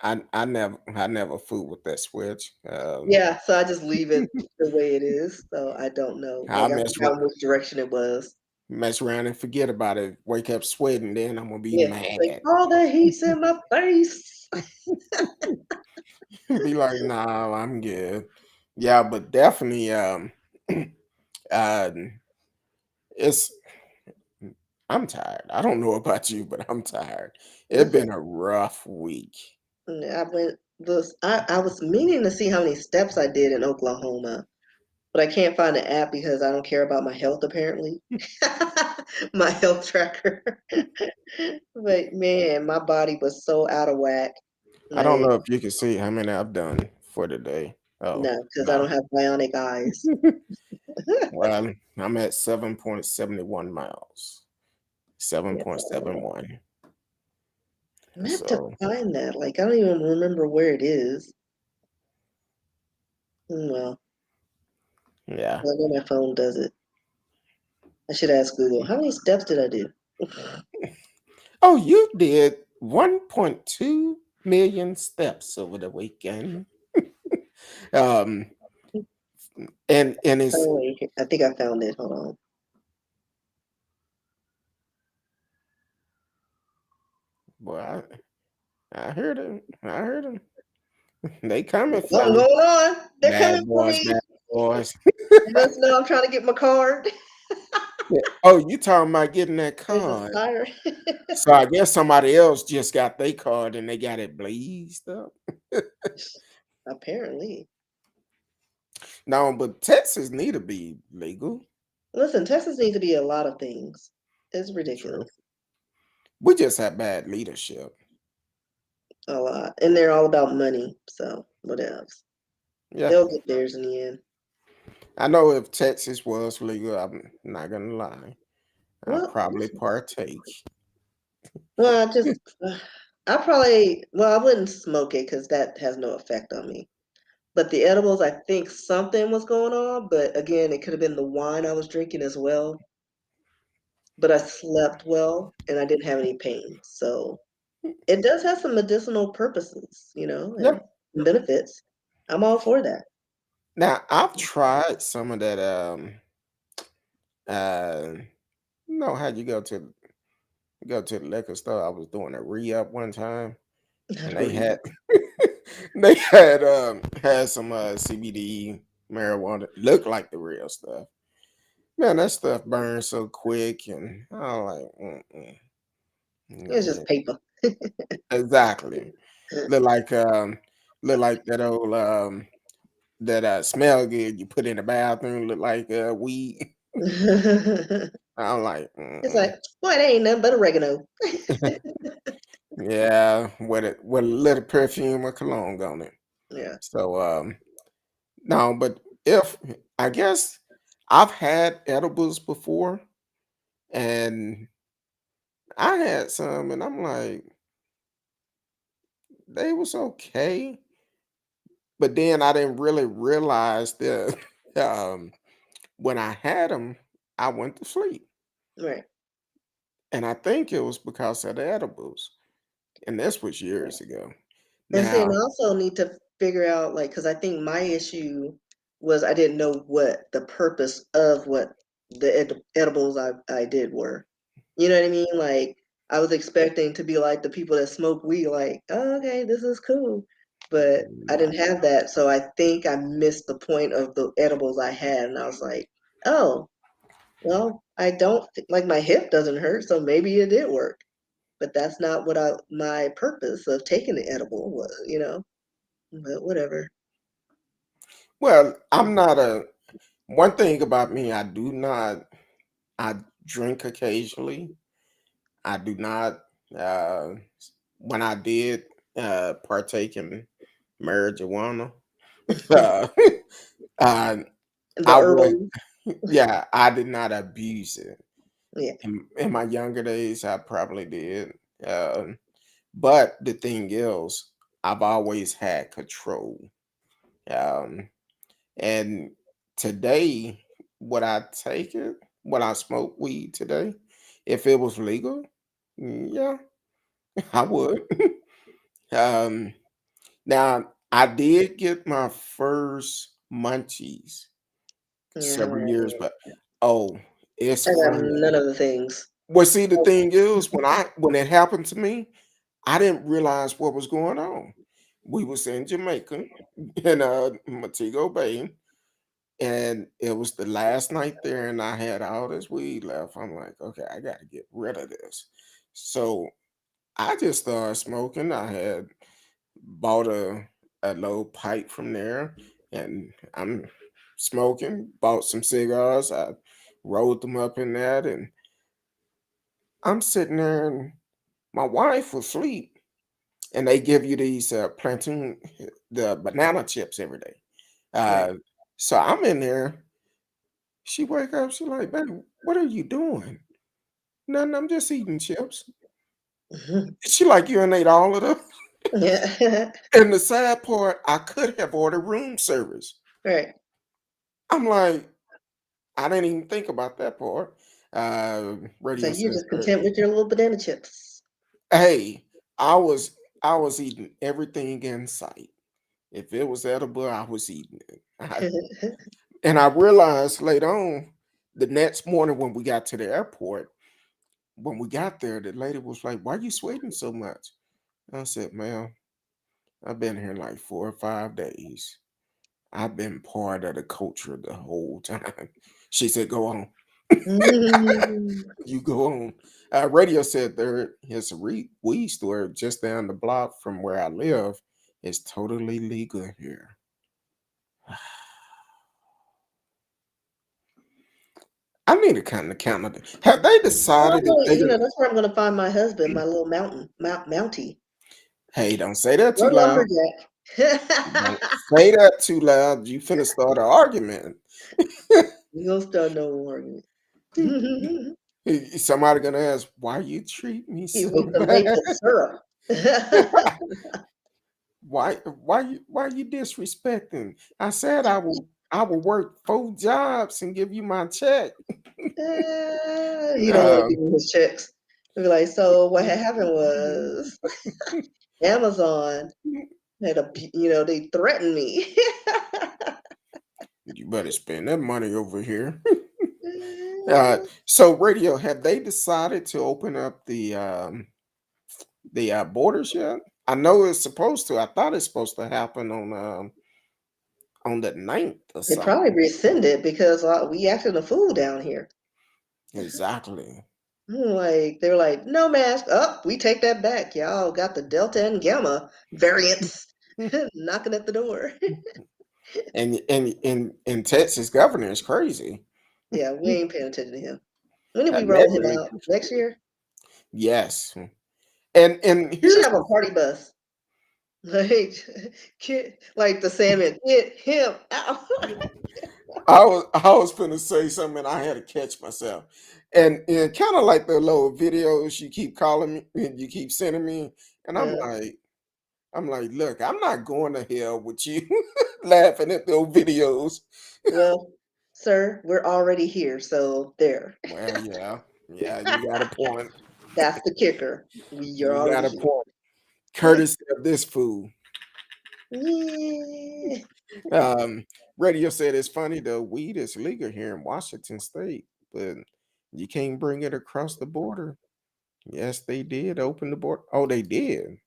Speaker 2: I never fool with that switch.
Speaker 3: Yeah, so I just leave it the way it is. So I don't know.
Speaker 2: I
Speaker 3: Like I forgot which direction it was.
Speaker 2: mess around and forget about it. Wake up sweating, then I'm gonna be
Speaker 3: Yeah. Like
Speaker 2: mad.
Speaker 3: all the heat's in my face.
Speaker 2: Be like, nah, I'm good. Yeah, but definitely, uh, it's I'm tired. I don't know about you, but I'm tired. It's
Speaker 3: Listen,
Speaker 2: been a rough week.
Speaker 3: I went this I was meaning to see how many steps I did in Oklahoma, but I can't find the app because I don't care about my health apparently. My health tracker. But man, my body was so out of whack.
Speaker 2: I don't
Speaker 3: Like,
Speaker 2: know if you can see how many I've done for the day. Oh,
Speaker 3: no, because I
Speaker 2: no.
Speaker 3: don't have bionic eyes.
Speaker 2: Well, I'm at 7.71 miles.
Speaker 3: Yeah.
Speaker 2: 7.71.
Speaker 3: I have to
Speaker 2: So,
Speaker 3: find that. Like, I don't even remember where it is. Well,
Speaker 2: yeah.
Speaker 3: I know my phone does it. I should ask Google. How many steps did I do?
Speaker 2: Oh, you did 1.2 million steps over the weekend. Um, and it's
Speaker 3: Oh, wait, I think I found it. Hold on.
Speaker 2: boy, I heard him. I heard him. They coming for
Speaker 3: Something
Speaker 2: you.
Speaker 3: going on. They're coming
Speaker 2: Bad
Speaker 3: for
Speaker 2: boys,
Speaker 3: me.
Speaker 2: bad boys.
Speaker 3: You must know I'm trying to get my card.
Speaker 2: Yeah. Oh, you talking about getting that
Speaker 3: There's a
Speaker 2: card.
Speaker 3: siren.
Speaker 2: So I guess somebody else just got their card and they got it blazed up.
Speaker 3: Apparently.
Speaker 2: No, but Texas need to be legal.
Speaker 3: Listen, Texas needs to be a lot of things. It's
Speaker 2: True.
Speaker 3: ridiculous.
Speaker 2: We just have bad leadership.
Speaker 3: a lot, and they're all about money. So what else?
Speaker 2: Yeah,
Speaker 3: They'll get theirs in the end.
Speaker 2: I know if Texas was legal, I'm not gonna lie, I'd
Speaker 3: Well,
Speaker 2: probably partake.
Speaker 3: well, I just, I probably, well, I wouldn't smoke it because that has no effect on me. But the edibles, I think something was going on. But again, it could have been the wine I was drinking as well. But I slept well and I didn't have any pain. So it does have some medicinal purposes,
Speaker 2: Yeah.
Speaker 3: and benefits. I'm all for that.
Speaker 2: Now I've tried some of that. You know how you go to the liquor store. I was doing a re-up one time, and they
Speaker 3: Hurry
Speaker 2: had
Speaker 3: up.
Speaker 2: had some CBD marijuana. Looked like the real stuff. Man, that stuff burns so quick, and I was like, mm-mm.
Speaker 3: It's
Speaker 2: No,
Speaker 3: just paper.
Speaker 2: exactly. Look like look like that old that smell good you put in the bathroom. Look like weed.
Speaker 3: It's
Speaker 2: I'm like,
Speaker 3: like, boy, that ain't nothing but oregano.
Speaker 2: yeah, with a little perfume or cologne on it.
Speaker 3: Yeah.
Speaker 2: So no, but if I guess I've had edibles before, and I had some, and I'm like, they was okay, but then I didn't really realize that when I had them, I went to sleep,
Speaker 3: Right.
Speaker 2: and I think it was because of the edibles, and this was years ago.
Speaker 3: And see, and
Speaker 2: Now,
Speaker 3: I also need to figure out, like, because I think my issue was I didn't know what the purpose of what the edibles I did were. You know what I mean? Like, I was expecting to be like the people that smoke weed, like, oh, okay, this is cool. But I
Speaker 2: no.
Speaker 3: didn't have that. So I think I missed the point of the edibles I had. And I was like, oh, well, I don't, like, my hip doesn't hurt. So maybe it did work. But that's not what my purpose of taking the edible was. But whatever.
Speaker 2: Well, I'm not a one thing about me, I drink occasionally. I do not uh when I did partake in marijuana, uh, uh
Speaker 3: The
Speaker 2: I was
Speaker 3: herbal,
Speaker 2: yeah, I did not abuse it.
Speaker 3: yeah,
Speaker 2: In my younger days, I probably did. But the thing is, I've always had control. Um, and today, would I take it? Would I smoke weed today? If it was legal? Yeah, I would. um, now, I did get my first munchies
Speaker 3: yeah.
Speaker 2: several years, but oh, it's
Speaker 3: I got
Speaker 2: funny.
Speaker 3: none of the things.
Speaker 2: Well, see, the thing is, when it happened to me, I didn't realize what was going on. We was in Jamaica in Montego Bay, and it was the last night there, and I had all this weed left. I'm like, okay, I got to get rid of this. So I just started smoking. I had bought a low pipe from there, and I'm smoking. Bought some cigars. I rolled them up in that, and I'm sitting there, and my wife was asleep, and they give you these plantain, the banana chips every day.
Speaker 3: Right.
Speaker 2: Uh, so I'm in there. She wake up. She like, baby, what are you doing? Nothing. I'm just eating chips. She like, you and ate all of them.
Speaker 3: Yeah.
Speaker 2: And the sad part, I could have ordered room service.
Speaker 3: Right.
Speaker 2: I'm like, I didn't even think about that part.
Speaker 3: So
Speaker 2: Radio
Speaker 3: you're
Speaker 2: says,
Speaker 3: just content with your little banana chips.
Speaker 2: hey, I was I was eating everything in sight. If it was edible, I was eating it. And I realized later on, the next morning when we got to the airport, when we got there, the lady was like, "Why you sweating so much?" I said, "Ma'am, I've been here like 4 or 5 days. I've been part of the culture the whole time." She said, "Go on,
Speaker 3: Mm.
Speaker 2: you go on." Radio said there is a weed store just down the block from where I live. It's totally legal here. I need to kind of count it. Have they
Speaker 3: Well,
Speaker 2: decided if they're gonna
Speaker 3: that's where I'm going to find my husband, my little mountie.
Speaker 2: Hey, don't say that too
Speaker 3: Run
Speaker 2: loud.
Speaker 3: lumberjack.
Speaker 2: Don't say that too loud. You finna start an argument.
Speaker 3: We gonna start no argument.
Speaker 2: Somebody gonna ask, why you treat me
Speaker 3: He
Speaker 2: so
Speaker 3: with the
Speaker 2: bad?
Speaker 3: maple syrup.
Speaker 2: Why you disrespecting? I said I will work 4 jobs and give you my check.
Speaker 3: He don't want to
Speaker 2: Um,
Speaker 3: give me his checks. He'll be like, so what had happened was Amazon had they threatened me.
Speaker 2: you better spend that money over here. So radio, have they decided to open up the borders yet? I know it's supposed to. I thought it's supposed to happen on the 9th or
Speaker 3: They probably
Speaker 2: something.
Speaker 3: rescinded because we acted a fool down here.
Speaker 2: Exactly.
Speaker 3: Like they were like, no mask. Up, we take that back. Y'all got the Delta and Gamma variants knocking at the door.
Speaker 2: And Texas governor is crazy.
Speaker 3: Yeah, we ain't paying attention to him. When did we roll him
Speaker 2: Admittedly,
Speaker 3: out? Next year?
Speaker 2: yes. And
Speaker 3: We should
Speaker 2: here's
Speaker 3: have a party bus. Like, like the salmon, get him out.
Speaker 2: I was gonna say something and I had to catch myself. And kind of like the little videos you keep calling me and you keep sending me. And I'm
Speaker 3: Uh,
Speaker 2: like, look, I'm not going to hell with you laughing at those videos.
Speaker 3: well, sir, we're already here, so there.
Speaker 2: Well, yeah, yeah, you got a point.
Speaker 3: That's the kicker. You're
Speaker 2: You got
Speaker 3: already
Speaker 2: a
Speaker 3: here.
Speaker 2: point. Courtesy of this fool.
Speaker 3: Yeah.
Speaker 2: Um, Radio said it's funny though. Weed is legal here in Washington State, but you can't bring it across the border. Yes, they did open the border. Oh, they did.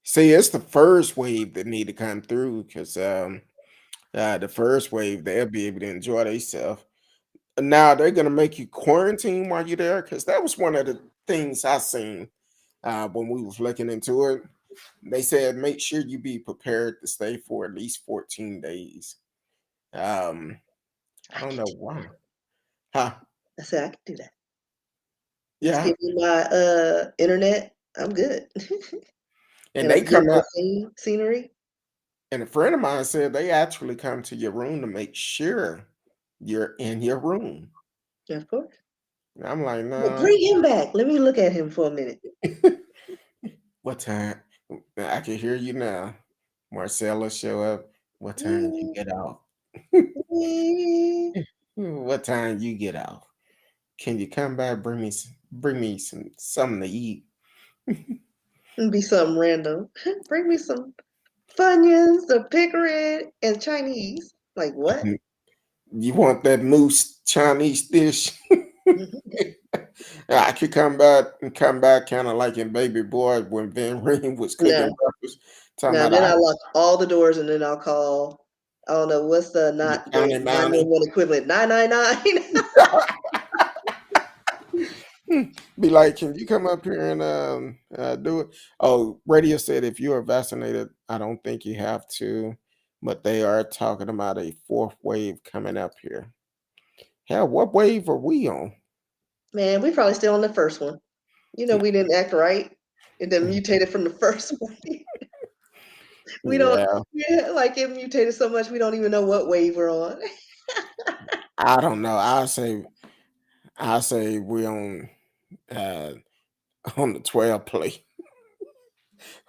Speaker 2: See, it's the first wave that need to come through because the first wave they'll be able to enjoy themselves. Now they're gonna make you quarantine while you're there because that was one of the things I seen when we was looking into it. They said make sure you be prepared to stay for at least 14 days. Um, I
Speaker 3: I
Speaker 2: don't
Speaker 3: can
Speaker 2: know
Speaker 3: do
Speaker 2: why.
Speaker 3: that.
Speaker 2: Huh?
Speaker 3: I said I can do that. Just
Speaker 2: Yeah.
Speaker 3: give me my internet. I'm good.
Speaker 2: And
Speaker 3: And
Speaker 2: they
Speaker 3: a
Speaker 2: come
Speaker 3: beautiful
Speaker 2: out,
Speaker 3: scenery.
Speaker 2: and a friend of mine said they actually come to your room to make sure you're in your room.
Speaker 3: Of course.
Speaker 2: And I'm like,
Speaker 3: Well,
Speaker 2: no.
Speaker 3: bring him back. Let me look at him for a minute.
Speaker 2: What time? I can hear you now. Marcella show up. What time you
Speaker 3: Mm,
Speaker 2: get off?
Speaker 3: mm,
Speaker 2: What time you get off? Can you come back? Bring me something to eat.
Speaker 3: be something random. Bring me some Funyuns, the pickering, and Chinese. Like what?
Speaker 2: You want that moose Chinese dish?
Speaker 3: Mhm.
Speaker 2: I could come back kind of like in Baby Boy when Van Reen was cooking
Speaker 3: No,
Speaker 2: breakfast. Talking
Speaker 3: no.
Speaker 2: about
Speaker 3: Then I lock all the doors, and then I'll call. I don't know what's the
Speaker 2: the
Speaker 3: not the
Speaker 2: county mountie.
Speaker 3: 911 equivalent. 999.
Speaker 2: Be like, can you come up here and do it? Oh, radio said if you are vaccinated, I don't think you have to, but they are talking about a fourth wave coming up here. Hell, what wave are we on?
Speaker 3: Man, we probably still on the first one. We didn't act right. It then mutated from the first one. We don't.
Speaker 2: Yeah,
Speaker 3: Yeah, like it mutated so much we don't even know what wave we're on.
Speaker 2: I don't know. I say we uh on the 12 play.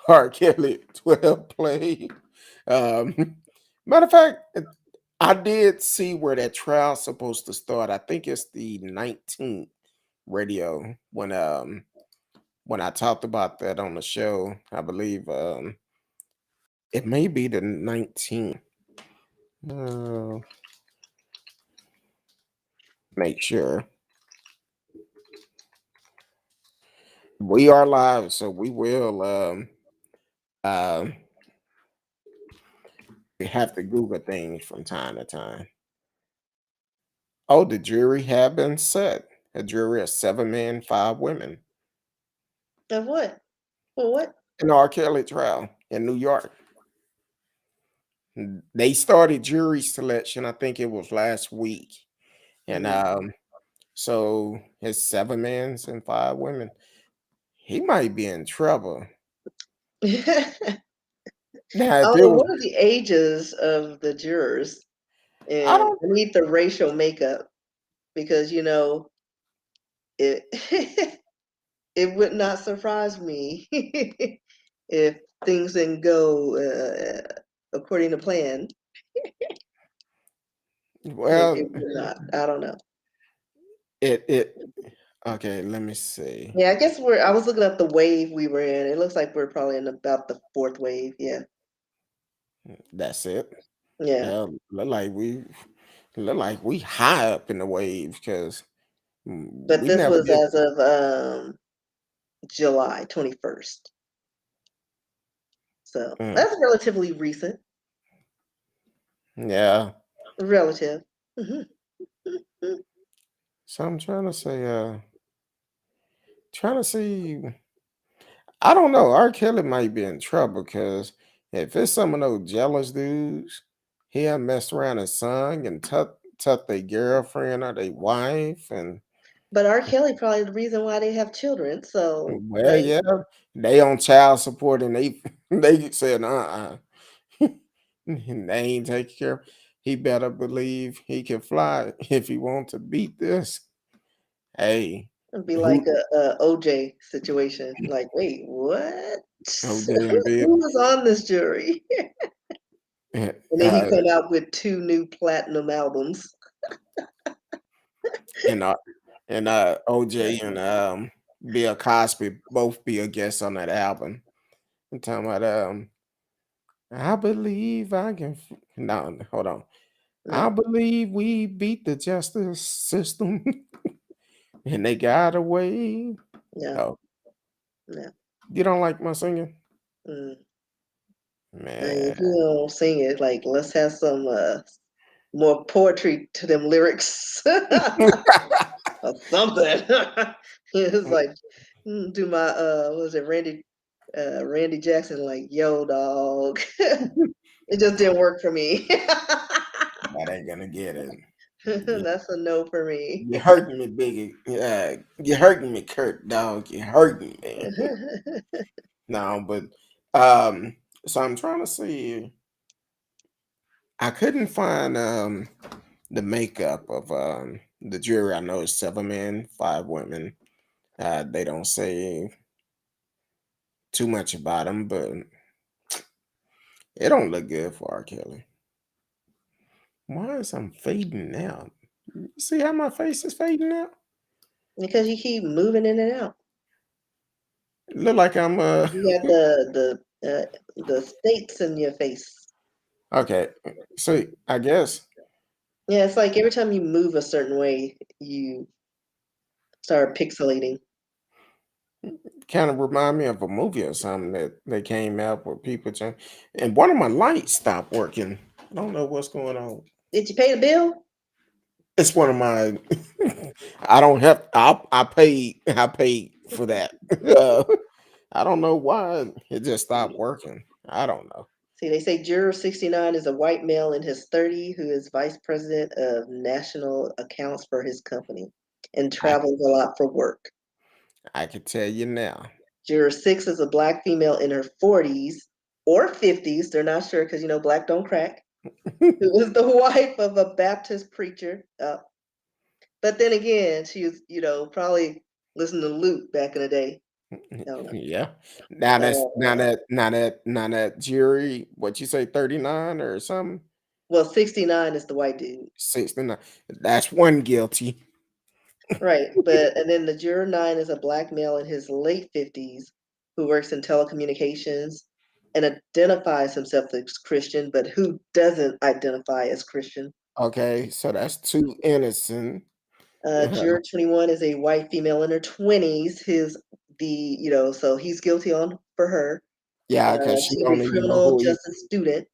Speaker 2: R. Kelly 12 play. Um, Matter of fact, I did see where that trial's supposed to start. I think it's the 19th radio when I talked about that on the show. I believe it may be the 19th. Uh, Make sure we are live, so we will uh, we have to Google things from time to time. Oh, the jury have been set. A jury of 7 men, 5 women.
Speaker 3: Of what? For what?
Speaker 2: An R. Kelly trial in New York. They started jury selection, I think it was last week. And
Speaker 3: Mm.
Speaker 2: so it's 7 men and 5 women. he might be in trouble.
Speaker 3: I
Speaker 2: Now, if
Speaker 3: don't
Speaker 2: it
Speaker 3: know,
Speaker 2: was,
Speaker 3: what are the ages of the jurors?
Speaker 2: I
Speaker 3: And
Speaker 2: don't.
Speaker 3: I need the racial makeup because it it would not surprise me if things didn't go according to plan. It
Speaker 2: Well,
Speaker 3: would not. I don't know.
Speaker 2: it. Okay, let me see.
Speaker 3: Yeah, I guess I was looking up the wave we were in. It looks like we're probably in about the fourth wave. Yeah.
Speaker 2: That's it.
Speaker 3: Yeah.
Speaker 2: Yeah, look like we high up in the wave because
Speaker 3: But
Speaker 2: we
Speaker 3: this
Speaker 2: never
Speaker 3: was
Speaker 2: get.
Speaker 3: as of July 21st. So
Speaker 2: Mm,
Speaker 3: that's relatively recent.
Speaker 2: yeah.
Speaker 3: Relative. Mhm.
Speaker 2: So I'm trying to say, trying to see. I don't know. R. Kelly might be in trouble because if it's some of those jealous dudes, he'll mess around and sung and tuck their girlfriend or their wife, and
Speaker 3: But R. Kelly probably the reason why they have children. So
Speaker 2: well,
Speaker 3: like,
Speaker 2: yeah, they on child support and they they said, they ain't taking care. He better believe he can fly if he want to beat this. Hey,
Speaker 3: it'd be like
Speaker 2: who
Speaker 3: a OJ situation. Like, wait, what?
Speaker 2: OJ and Bill?
Speaker 3: Who was on this jury? And then he
Speaker 2: Uh,
Speaker 3: come out with two new platinum albums.
Speaker 2: and OJ and Bill Cosby both be a guest on that album. I'm talking about I believe I can. No, hold on. I
Speaker 3: No,
Speaker 2: believe we beat the justice system, and they got away.
Speaker 3: no,
Speaker 2: Oh,
Speaker 3: no.
Speaker 2: you don't like my singing,
Speaker 3: Mm. If you
Speaker 2: man?
Speaker 3: don't sing it, like let's have some more poetry to them lyrics or something. It's like do my what was it Randy Jackson like yo dog. It just didn't work for me.
Speaker 2: That ain't gonna get it. You,
Speaker 3: That's a no for me.
Speaker 2: you're hurting me, Biggie. Yeah, you're hurting me, Kurt, dog. You're hurting me. No, but um, so I'm trying to see. I couldn't find the makeup of the jury. I know it's 7 men, 5 women. They don't say too much about him, but it don't look good for R. Kelly. Why is I'm fading out? You see how my face is fading out?
Speaker 3: Because you keep moving in and out.
Speaker 2: It look like I'm
Speaker 3: You got the states in your face.
Speaker 2: okay. So I guess
Speaker 3: Yeah, it's like every time you move a certain way, you start pixelating.
Speaker 2: kind of remind me of a movie or something that they came out where people change, and one of my lights stopped working. I don't know what's going on.
Speaker 3: Did you pay the bill?
Speaker 2: It's one of my. I don't have. I paid for that. Uh, I don't know why it just stopped working. I don't know.
Speaker 3: See, they say juror 69 is a white male in his 30s who is vice president of national accounts for his company and
Speaker 2: I
Speaker 3: travels a lot for work.
Speaker 2: I can tell you now.
Speaker 3: Juror 6 is a black female in her 40s or 50s. They're not sure because, black don't crack, who is the wife of a Baptist preacher. But then again, she was, probably listening to Luke back in the day. I don't know.
Speaker 2: Yeah. Now that's now
Speaker 3: Uh,
Speaker 2: that now that now that jury, what you say, 39 or something?
Speaker 3: well, 69 is the white dude.
Speaker 2: 69. That's one guilty.
Speaker 3: Right. And then the juror 9 is a black male in his late 50s who works in telecommunications and identifies himself as Christian, but who doesn't identify as Christian.
Speaker 2: Okay, so that's two innocent.
Speaker 3: Juror 21 is a white female in her 20s. So he's guilty on for her.
Speaker 2: Yeah, because she
Speaker 3: She's
Speaker 2: don't
Speaker 3: a
Speaker 2: even know
Speaker 3: criminal
Speaker 2: who he.
Speaker 3: justice student,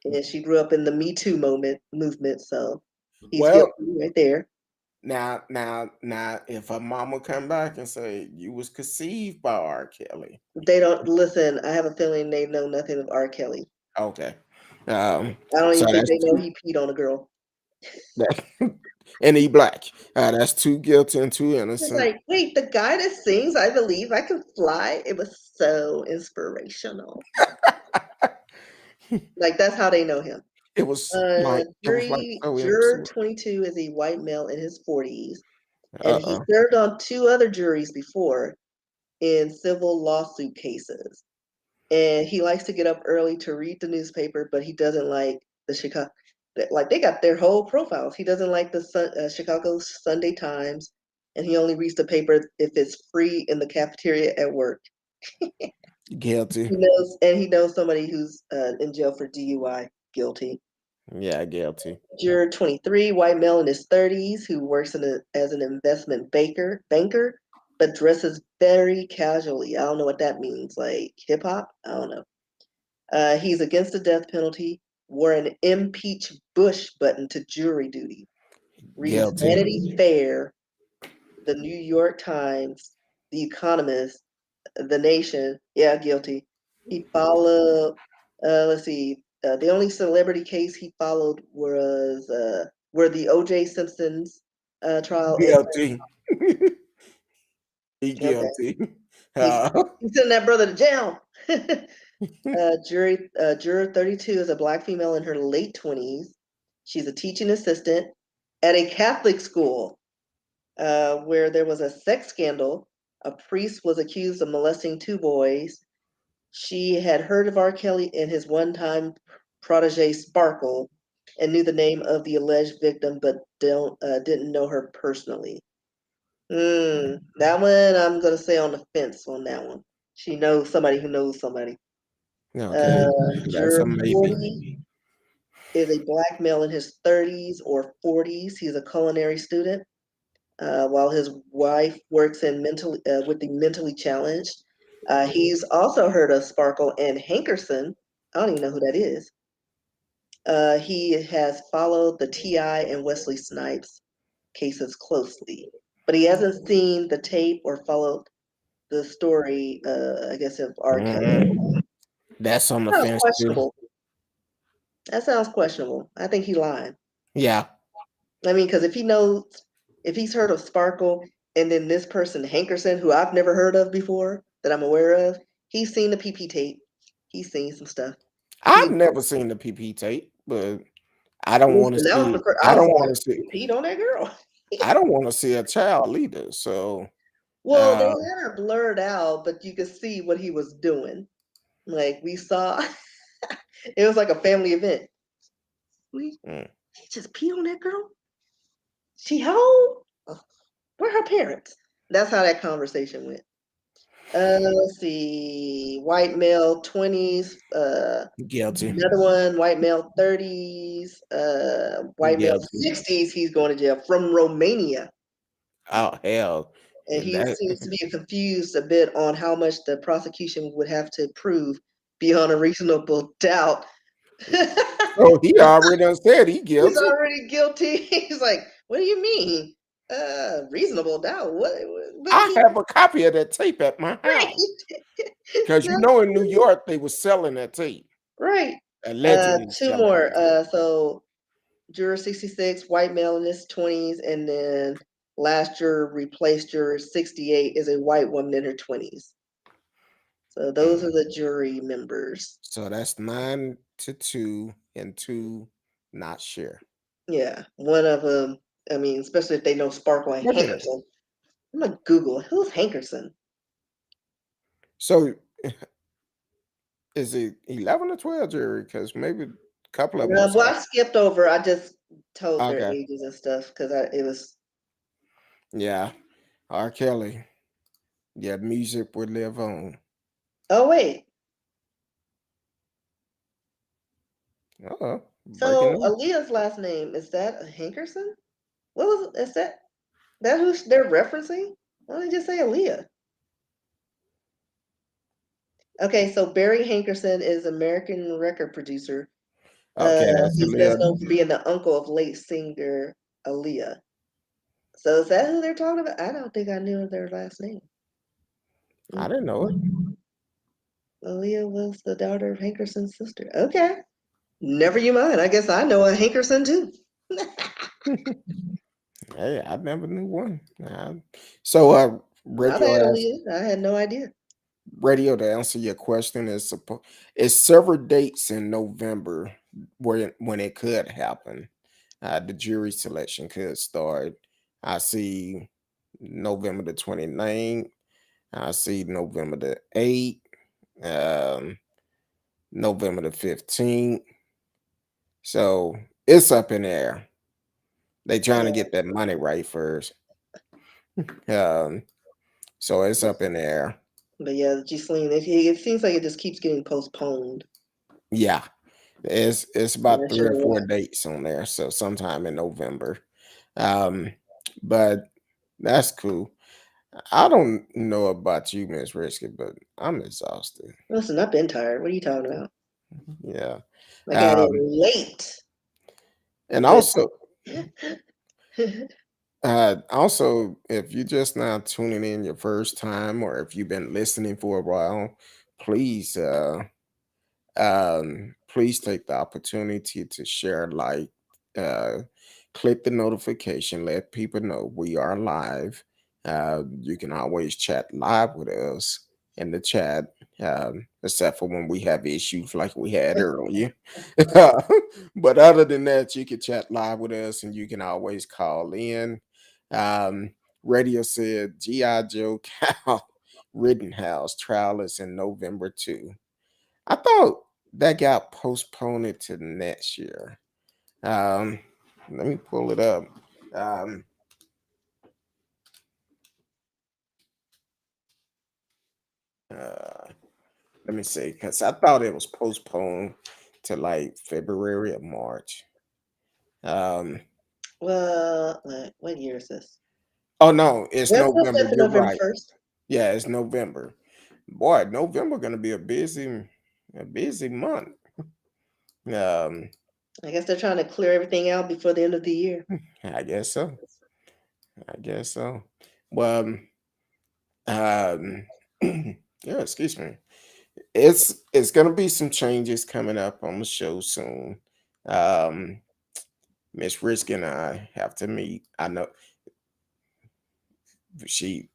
Speaker 3: and she grew up in the Me Too movement. So he's
Speaker 2: Well,
Speaker 3: guilty right there.
Speaker 2: now, if her mama come back and say you was conceived by R. Kelly,
Speaker 3: They don't listen. I have a feeling they know nothing of R. Kelly.
Speaker 2: okay,
Speaker 3: I don't
Speaker 2: so
Speaker 3: even think
Speaker 2: that's
Speaker 3: they know
Speaker 2: two.
Speaker 3: he peed on a girl.
Speaker 2: That and he black. That's too guilty and too
Speaker 3: It's
Speaker 2: innocent.
Speaker 3: like, wait, the guy that sings "I Believe I Can Fly," it was so inspirational. Like that's how they know him.
Speaker 2: It was like so
Speaker 3: Juror
Speaker 2: innocent.
Speaker 3: 22 is a white male in his 40s, and he
Speaker 2: Uh-uh.
Speaker 3: served on two other juries before in civil lawsuit cases. And he likes to get up early to read the newspaper, but he doesn't like the Chicago. Like they got their whole profiles. He doesn't like the Chicago Sunday Times, and he only reads the paper if it's free in the cafeteria at work.
Speaker 2: Guilty.
Speaker 3: He knows somebody who's in jail for DUI. Guilty.
Speaker 2: Yeah, guilty.
Speaker 3: Juror 23, white male in his 30s, who works as an investment banker, but dresses very casually. I don't know what that means. Like hip hop? I don't know. He's against the death penalty, wore an impeach Bush button to jury duty, reads
Speaker 2: Guilty.
Speaker 3: Vanity Fair, the New York Times, The Economist, The Nation. Yeah, guilty. He followed, let's see, the only celebrity case he followed was where the O.J. Simpson's trial ended.
Speaker 2: Guilty. He
Speaker 3: Okay.
Speaker 2: guilty.
Speaker 3: He's,
Speaker 2: Uh,
Speaker 3: he's sending that brother to jail. Juror 32 is a black female in her late 20s. She's a teaching assistant at a Catholic school where there was a sex scandal. A priest was accused of molesting two boys. She had heard of R. Kelly and his one-time protege Sparkle and knew the name of the alleged victim, but didn't know her personally. That one I'm gonna say on the fence on that one. She knows somebody who knows somebody.
Speaker 2: okay. That's a
Speaker 3: Juror
Speaker 2: maybe.
Speaker 3: 40 is a black male in his 30s or 40s. He's a culinary student, while his wife works in with the mentally challenged. He's also heard of Sparkle and Hankerson. I don't even know who that is. He has followed the T.I. and Wesley Snipes cases closely, but he hasn't seen the tape or followed the story, I guess, of R. Kelly.
Speaker 2: Mhm. That's on the
Speaker 3: Sounds
Speaker 2: fence too.
Speaker 3: questionable. That sounds questionable. I think he's lying.
Speaker 2: Yeah.
Speaker 3: I mean, because if he's heard of Sparkle and then this person, Hankerson, who I've never heard of before, that I'm aware of, he's seen the PP tape. He's seen some stuff.
Speaker 2: I've
Speaker 3: He,
Speaker 2: never seen the PP tape, but I don't want to
Speaker 3: listen, that was
Speaker 2: see.
Speaker 3: the first,
Speaker 2: I
Speaker 3: I was
Speaker 2: don't
Speaker 3: like,
Speaker 2: want to see.
Speaker 3: you peed on that girl.
Speaker 2: I don't want to see a child leader. So,
Speaker 3: Well, they
Speaker 2: uh,
Speaker 3: had her blurred out, but you could see what he was doing. Like we saw, it was like a family event.
Speaker 2: mm,
Speaker 3: He just peed on that girl. She home? Where her parents? That's how that conversation went. Let's see. White male 20s.
Speaker 2: guilty.
Speaker 3: Another one, white male 30s. White male
Speaker 2: Guilty.
Speaker 3: 60s. He's going to jail from Romania.
Speaker 2: Oh hell.
Speaker 3: And
Speaker 2: And
Speaker 3: he
Speaker 2: that.
Speaker 3: seems to be confused a bit on how much the prosecution would have to prove beyond a reasonable doubt.
Speaker 2: So he already done said he
Speaker 3: He's
Speaker 2: guilty.
Speaker 3: already guilty. He's like, what do you mean? Reasonable doubt. What? But
Speaker 2: I
Speaker 3: he,
Speaker 2: have a copy of that tape at my
Speaker 3: right.
Speaker 2: house because
Speaker 3: No,
Speaker 2: in New York they were selling that tape,
Speaker 3: right.
Speaker 2: allegedly
Speaker 3: Two
Speaker 2: selling
Speaker 3: more.
Speaker 2: that tape.
Speaker 3: So juror 66, white male in his 20s, and then last juror replaced juror 68 is a white woman in her 20s. So those
Speaker 2: Mm.
Speaker 3: are the jury members.
Speaker 2: So that's 9-2 and 2 not sure.
Speaker 3: Yeah, one of them. I mean, especially if they know Sparkle and
Speaker 2: Wait a minute.
Speaker 3: Hankerson. I'm gonna Google who's Hankerson.
Speaker 2: So is it 11 or 12 jury? Because maybe a couple of them was
Speaker 3: Well,
Speaker 2: off.
Speaker 3: I skipped over. I just told their
Speaker 2: Okay.
Speaker 3: ages and stuff because it was.
Speaker 2: Yeah. R. Kelly. Yeah, music would live on.
Speaker 3: Oh wait,
Speaker 2: Breaking
Speaker 3: so
Speaker 2: news.
Speaker 3: Aaliyah's last name is that Hankerson? What was is that? That who they're referencing? Why don't they just say Aaliyah? Okay, so Barry Hankerson is American record producer.
Speaker 2: Okay, that's a
Speaker 3: He's best
Speaker 2: little.
Speaker 3: known for being the uncle of late singer Aaliyah. So is that who they're talking about? I don't think I knew their last name.
Speaker 2: I didn't know it.
Speaker 3: Aaliyah was the daughter of Hankerson's sister. Okay. Never you mind. I guess I know a Hankerson too.
Speaker 2: Hey, I never knew one. So,
Speaker 3: I've had
Speaker 2: radio
Speaker 3: them
Speaker 2: as
Speaker 3: either. I had no idea.
Speaker 2: radio to answer your question is it's several dates in November where when it could happen. The jury selection could start. I see November the 29th. I see November the 8th, um, November the 15th. So it's up in the air. They trying to
Speaker 3: Yeah,
Speaker 2: get that money right first. Um, so it's up in the air.
Speaker 3: but yeah, Ghislaine, it seems like it just keeps getting postponed.
Speaker 2: Yeah. It's
Speaker 3: I'm
Speaker 2: about
Speaker 3: not
Speaker 2: three
Speaker 3: sure
Speaker 2: or four
Speaker 3: why.
Speaker 2: dates on there. So sometime in November. Um, but that's cool. I don't know about you, Miss Risky, but I'm exhausted.
Speaker 3: Listen, I've been tired. What are you talking about?
Speaker 2: Yeah.
Speaker 3: I got in
Speaker 2: Um,
Speaker 3: late,
Speaker 2: and
Speaker 3: but
Speaker 2: also, if you're just now tuning in your first time, or if you've been listening for a while, please please take the opportunity to share, like, uh, click the notification, let people know we are live. You can always chat live with us in the chat, except for when we have issues like we had earlier. But other than that, you can chat live with us and you can always call in. Um, Radio said G.I. Joe Cow Rittenhouse trial is in November too. I thought that got postponed to next year. Um, Let me pull it up. Um, uh, Let me see, because I thought it was postponed to like February or March. Um,
Speaker 3: well, what year is this?
Speaker 2: oh no, it's
Speaker 3: Yep, we're
Speaker 2: November.
Speaker 3: set for
Speaker 2: You're
Speaker 3: November
Speaker 2: right.
Speaker 3: 1st.
Speaker 2: Yeah, it's November. Boy, November gonna be a busy month. Um,
Speaker 3: I guess they're trying to clear everything out before the end of the year.
Speaker 2: I guess so. I guess so. Well, um, yeah, excuse me. It's gonna be some changes coming up on the show soon. Um, Miss Risk and I have to meet. I know she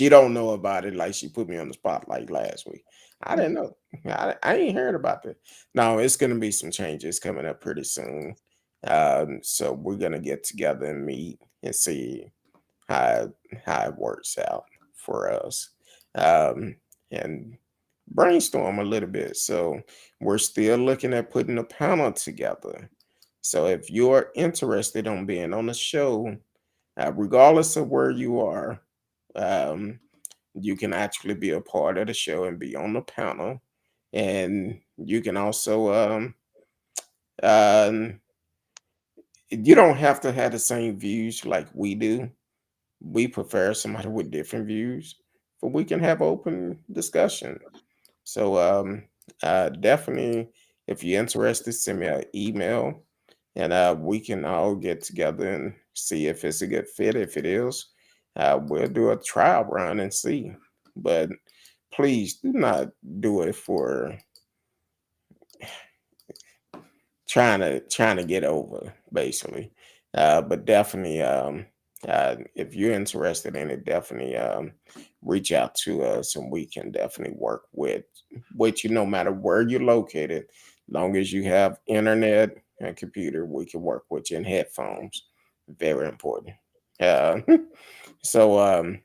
Speaker 2: don't know about it. Like she put me on the spot like last week. I didn't know. I ain't heard about that. No, it's gonna be some changes coming up pretty soon. So we're gonna get together and meet and see how how it works out for us. Um, and brainstorm a little bit. So we're still looking at putting a panel together. So if you're interested on being on the show, regardless of where you are, um, you can actually be a part of the show and be on the panel. And you can also, um, you don't have to have the same views like we do. We prefer somebody with different views, but we can have open discussion. So definitely, if you're interested, send me an email, and we can all get together and see if it's a good fit. If it is, we'll do a trial run and see. But please do not do it for trying to get over, basically. But definitely, if you're interested in it, definitely reach out to us, and we can definitely work with you, no matter where you're located. Long as you have internet and computer, we can work with you, in headphones. Very important. Uh, so,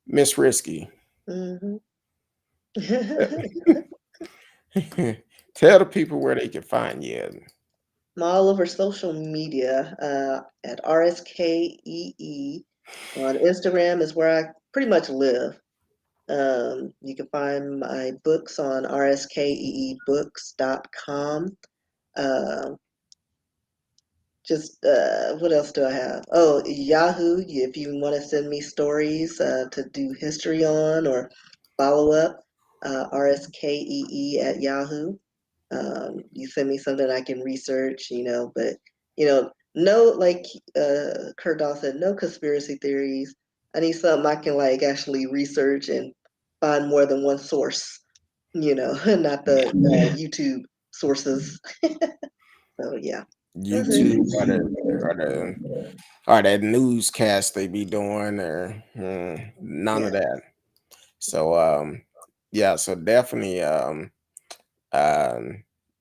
Speaker 2: Miss Risky,
Speaker 3: Hmm.
Speaker 2: tell the people where they can find you.
Speaker 3: I'm all over social media at RSKEE. On Instagram is where I pretty much live. You can find my books on rskeebooks.com. Uh, just what else do I have? Oh, Yahoo! If you want to send me stories to do history on or follow up, RSKEE at Yahoo. You send me something I can research, but no, like Curtdog said, no conspiracy theories. I need something I can like actually research and find more than one source, not the YouTube sources. So yeah. That's it.
Speaker 2: YouTube or the or that newscast they be doing or none
Speaker 3: Yeah.
Speaker 2: of that. So yeah, so definitely um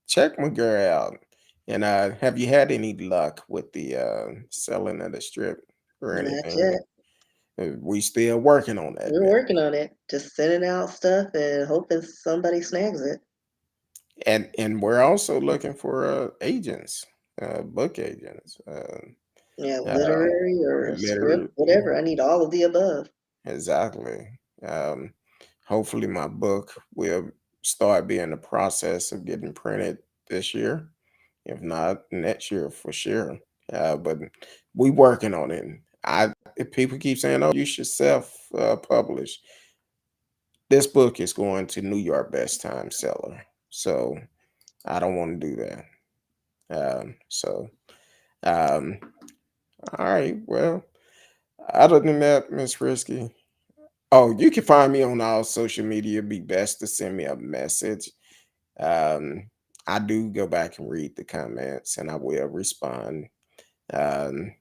Speaker 2: check my girl out. And have you had any luck with the selling of the strip or
Speaker 3: Not
Speaker 2: anything?
Speaker 3: yet.
Speaker 2: We still working on that
Speaker 3: We're
Speaker 2: now.
Speaker 3: working on it. Just sending out stuff and hoping somebody snags it.
Speaker 2: And we're also looking for agents, book agents,
Speaker 3: Yeah,
Speaker 2: uh,
Speaker 3: literary or script,
Speaker 2: literary.
Speaker 3: whatever. I need all of the above.
Speaker 2: Exactly. Hopefully, my book will start being the process of getting printed this year. If not, next year for sure. But we working on it. If people keep saying, "Oh, you should self publish," this book is going to New York Best Time Seller. So I don't want to do that. So um, all right. Well, other than that, Miss Risky. Oh, you can find me on all social media. Be best to send me a message. Um, I do go back and read the comments, and I will respond. Um,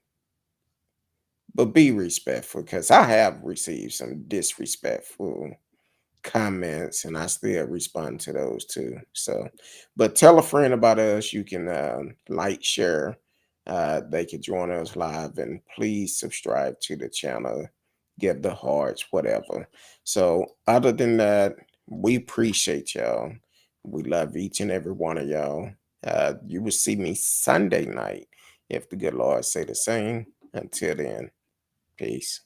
Speaker 2: but be respectful because I have received some disrespectful comments and I still respond to those too. So, but tell a friend about us. You can like, share. They can join us live and please subscribe to the channel. Give the hearts, whatever. So, other than that, we appreciate y'all. We love each and every one of y'all. You will see me Sunday night if the good Lord say the same. Until then, peace.